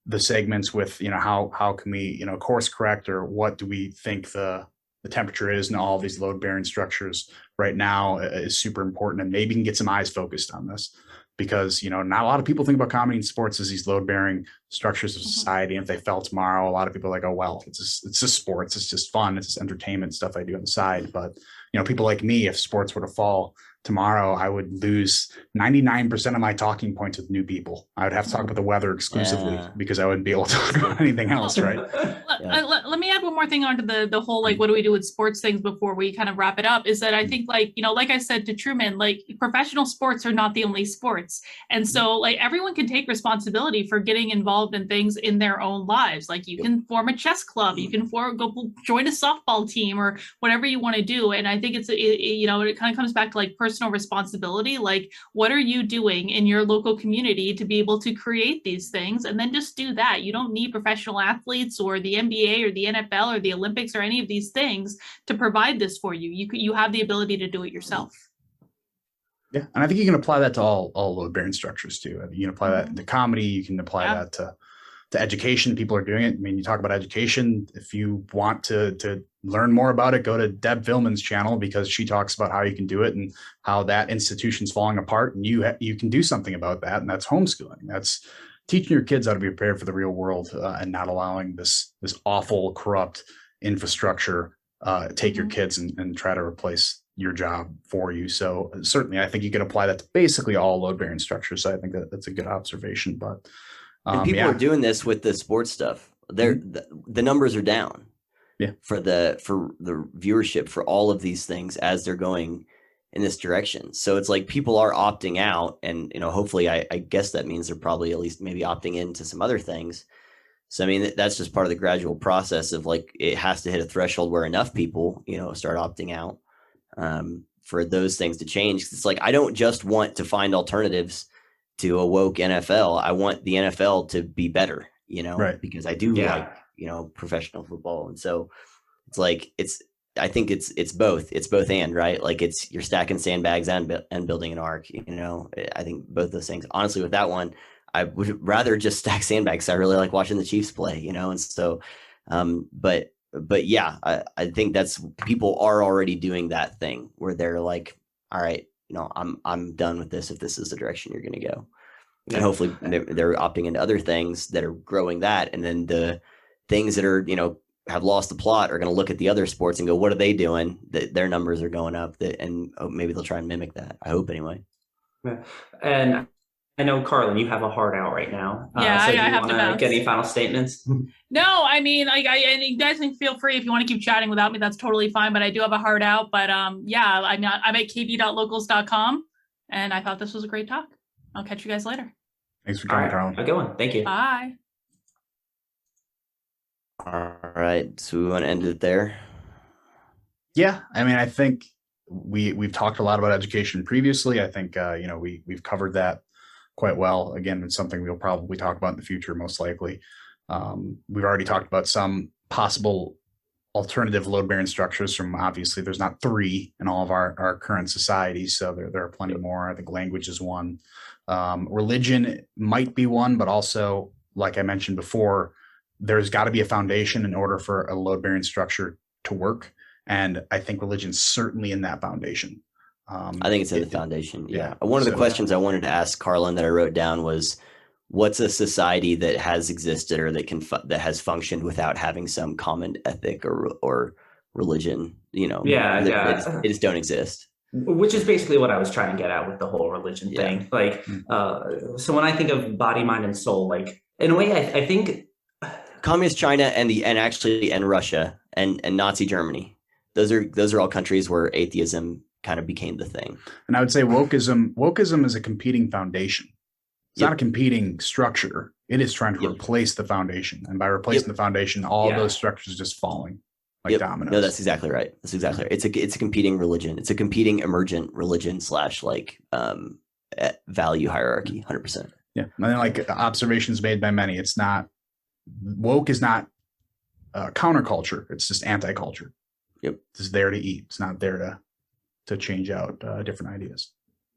the segments with how can we course correct, or what do we think the temperature is in all of these load bearing structures right now is super important, and maybe can get some eyes focused on this. Because not a lot of people think about comedy and sports as these load-bearing structures of society. And if they fell tomorrow, a lot of people are like, oh well, it's just sports, it's just fun, it's just entertainment stuff I do on the side. But people like me, if sports were to fall tomorrow, I would lose 99% of my talking points with new people. I would have to talk about the weather exclusively because I wouldn't be able to talk about anything else, right? Let me add one more thing onto the whole, like, what do we do with sports things before we kind of wrap it up, is that I think, like, like I said to Truman, like, professional sports are not the only sports. And so, like, everyone can take responsibility for getting involved in things in their own lives. Like, you can form a chess club, you can go join a softball team, or whatever you want to do. And I think it kind of comes back to, like, personal responsibility. Like, what are you doing in your local community to be able to create these things? And then just do that. You don't need professional athletes or the NBA or the NFL or the Olympics or any of these things to provide this for you. You have the ability to do it yourself. Yeah, and I think you can apply that to all load bearing structures too. I mean, you can apply that to comedy. You can apply that to education. People are doing it. I mean, you talk about education. If you want to learn more about it, go to Deb Villman's channel, because she talks about how you can do it and how that institution's falling apart, and you can do something about that. And that's homeschooling. That's teaching your kids how to be prepared for the real world, and not allowing this awful, corrupt infrastructure take your kids and try to replace your job for you. So certainly, I think you can apply that to basically all load bearing structures. So I think that's a good observation. But and people are doing this with the sports stuff. The numbers are down. Yeah. For the viewership for all of these things as they're going in this direction. So it's like people are opting out, and hopefully I guess that means they're probably at least maybe opting into some other things. So I mean, that's just part of the gradual process of, like, it has to hit a threshold where enough people start opting out for those things to change. It's like, I don't just want to find alternatives to a woke NFL. I want the NFL to be better, right. Because I do like professional football. And so it's like, I think it's both and, right? Like, you're stacking sandbags and building an arc, I think both those things. Honestly, with that one, I would rather just stack sandbags. I really like watching the Chiefs play, and so, but yeah, I think that's, people are already doing that thing where they're like, all right, I'm done with this if this is the direction you're going to go. And hopefully they're opting into other things that are growing that. And then the things that are, have lost the plot are going to look at the other sports and go, what are they doing? That their numbers are going up, and maybe they'll try and mimic that. I hope anyway. Yeah. And I know, Karlyn, you have a heart out right now. Yeah, so I do you have to want to bounce. get any final statements? No, I mean, and you guys can feel free if you want to keep chatting without me. That's totally fine. But I do have a heart out. But I'm at kb.locals.com, and I thought this was a great talk. I'll catch you guys later. Thanks for coming, Karlyn. A good one. Thank you. Bye. All right, so we want to end it there. Yeah, I mean, I think we've talked a lot about education previously. I think we've covered that quite well. Again, it's something we'll probably talk about in the future, most likely. We've already talked about some possible alternative load-bearing structures from, obviously, there's not 3 in all of our current societies, so there are plenty more. I think language is one. Religion might be one, but also, like I mentioned before, there's got to be a foundation in order for a load-bearing structure to work. And I think religion's certainly in that foundation. I think it's in the foundation. Yeah. One of the questions I wanted to ask Karlyn that I wrote down was, what's a society that has existed or that has functioned without having some common ethic or religion? They just don't exist. Which is basically what I was trying to get at with the whole religion thing. Like, so when I think of body, mind, and soul, like, in a way, I think communist China and Russia and Nazi Germany, those are all countries where atheism kind of became the thing. And I would say wokeism is a competing foundation. It's not a competing structure. It is trying to replace the foundation. And by replacing the foundation, all those structures are just falling like dominoes. No, that's exactly right. It's a competing religion. It's a competing emergent religion / value hierarchy, 100%. Yeah. And then, like, observations made by many, it's not, woke is not counterculture. It's just anti-culture. Yep. It's there to eat. It's not there to change out different ideas.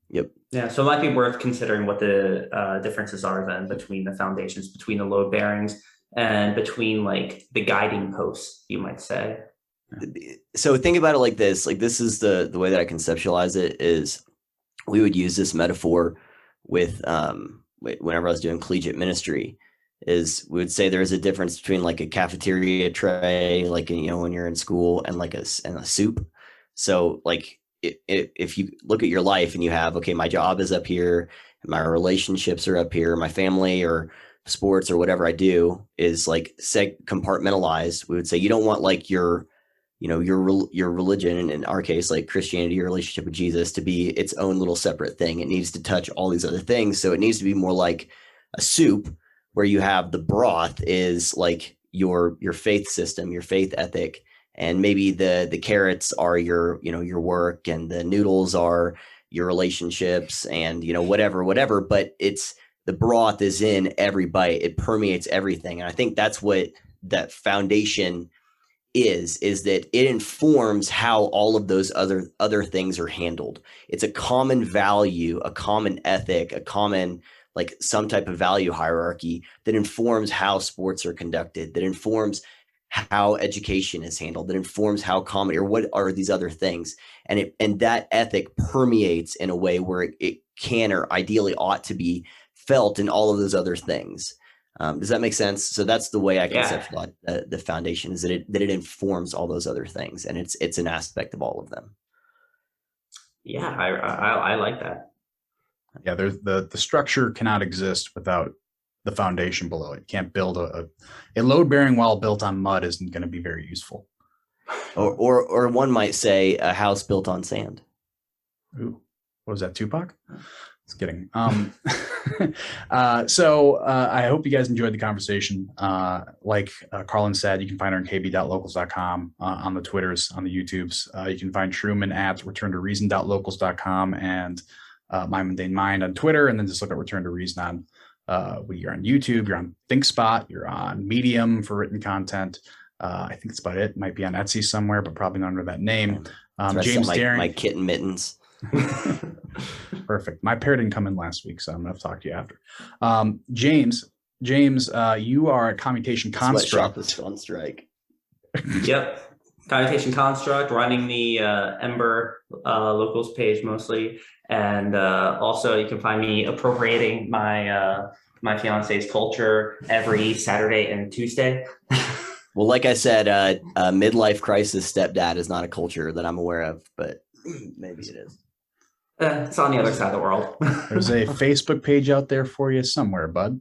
Yep. Yeah, so it might be worth considering what the differences are then between the foundations, between the load bearings, and between like the guiding posts, you might say. So think about it like this. Like this is the way that I conceptualize it is we would use this metaphor with whenever I was doing collegiate ministry is we would say there's a difference between like a cafeteria tray, like, you know, when you're in school and like a soup. So like if you look at your life and you have, okay, my job is up here, my relationships are up here, my family or sports or whatever I do is like compartmentalized. We would say you don't want like your religion, and in our case, like Christianity, your relationship with Jesus, to be its own little separate thing. It needs to touch all these other things. So it needs to be more like a soup where you have the broth is like your faith system, your faith ethic, and maybe the carrots are your work, and the noodles are your relationships, and whatever. But it's the broth is in every bite. It permeates everything, and I think that's what that foundation is that it informs how all of those other things are handled. It's a common value, a common ethic, a common like some type of value hierarchy that informs how sports are conducted, that informs how education is handled, that informs how comedy or what are these other things. And that ethic permeates in a way where it can or ideally ought to be felt in all of those other things. Does that make sense? So that's the way I conceptualize the foundation, is that it informs all those other things, and it's an aspect of all of them. Yeah, I like that. Yeah, there's the structure cannot exist without the foundation below it. You can't build a load bearing wall built on mud isn't going to be very useful. Or one might say a house built on sand. Ooh, what was that, Tupac? Just kidding. So I hope you guys enjoyed the conversation. Like Karlyn said, you can find her on kb.locals.com, on the Twitters, on the YouTubes. You can find Truman at returntoreason.locals.com, and My Mundane Mind on Twitter, and then just look at Return to Reason on you're on YouTube, you're on ThinkSpot, you're on Medium for written content. I think that's about it. Might be on Etsy somewhere, but probably not under that name. James Daring, my kitten mittens. Perfect. My pair didn't come in last week, so I'm going to talk to you after. James, you are at Commutation Construct. Sweatshop is on strike. Yep. Commutation Construct, running the Ember locals page mostly, and also you can find me appropriating my fiance's culture every Saturday and Tuesday. Well, like I said, midlife crisis stepdad is not a culture that I'm aware of, but maybe it is. It's on the other side of the world. There's a Facebook page out there for you somewhere, bud.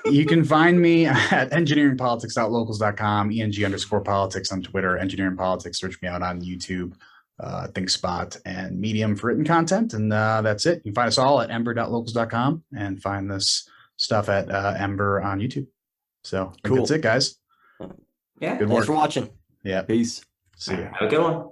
You can find me at engineeringpolitics.locals.com, ENG_politics on Twitter, Engineering Politics. Search me out on YouTube, ThinkSpot, and Medium for written content. And that's it. You can find us all at ember.locals.com and find this stuff at Ember on YouTube. So cool. That's it, guys. Yeah. Good work. Thanks for watching. Yeah. Peace. See ya. Have a good one.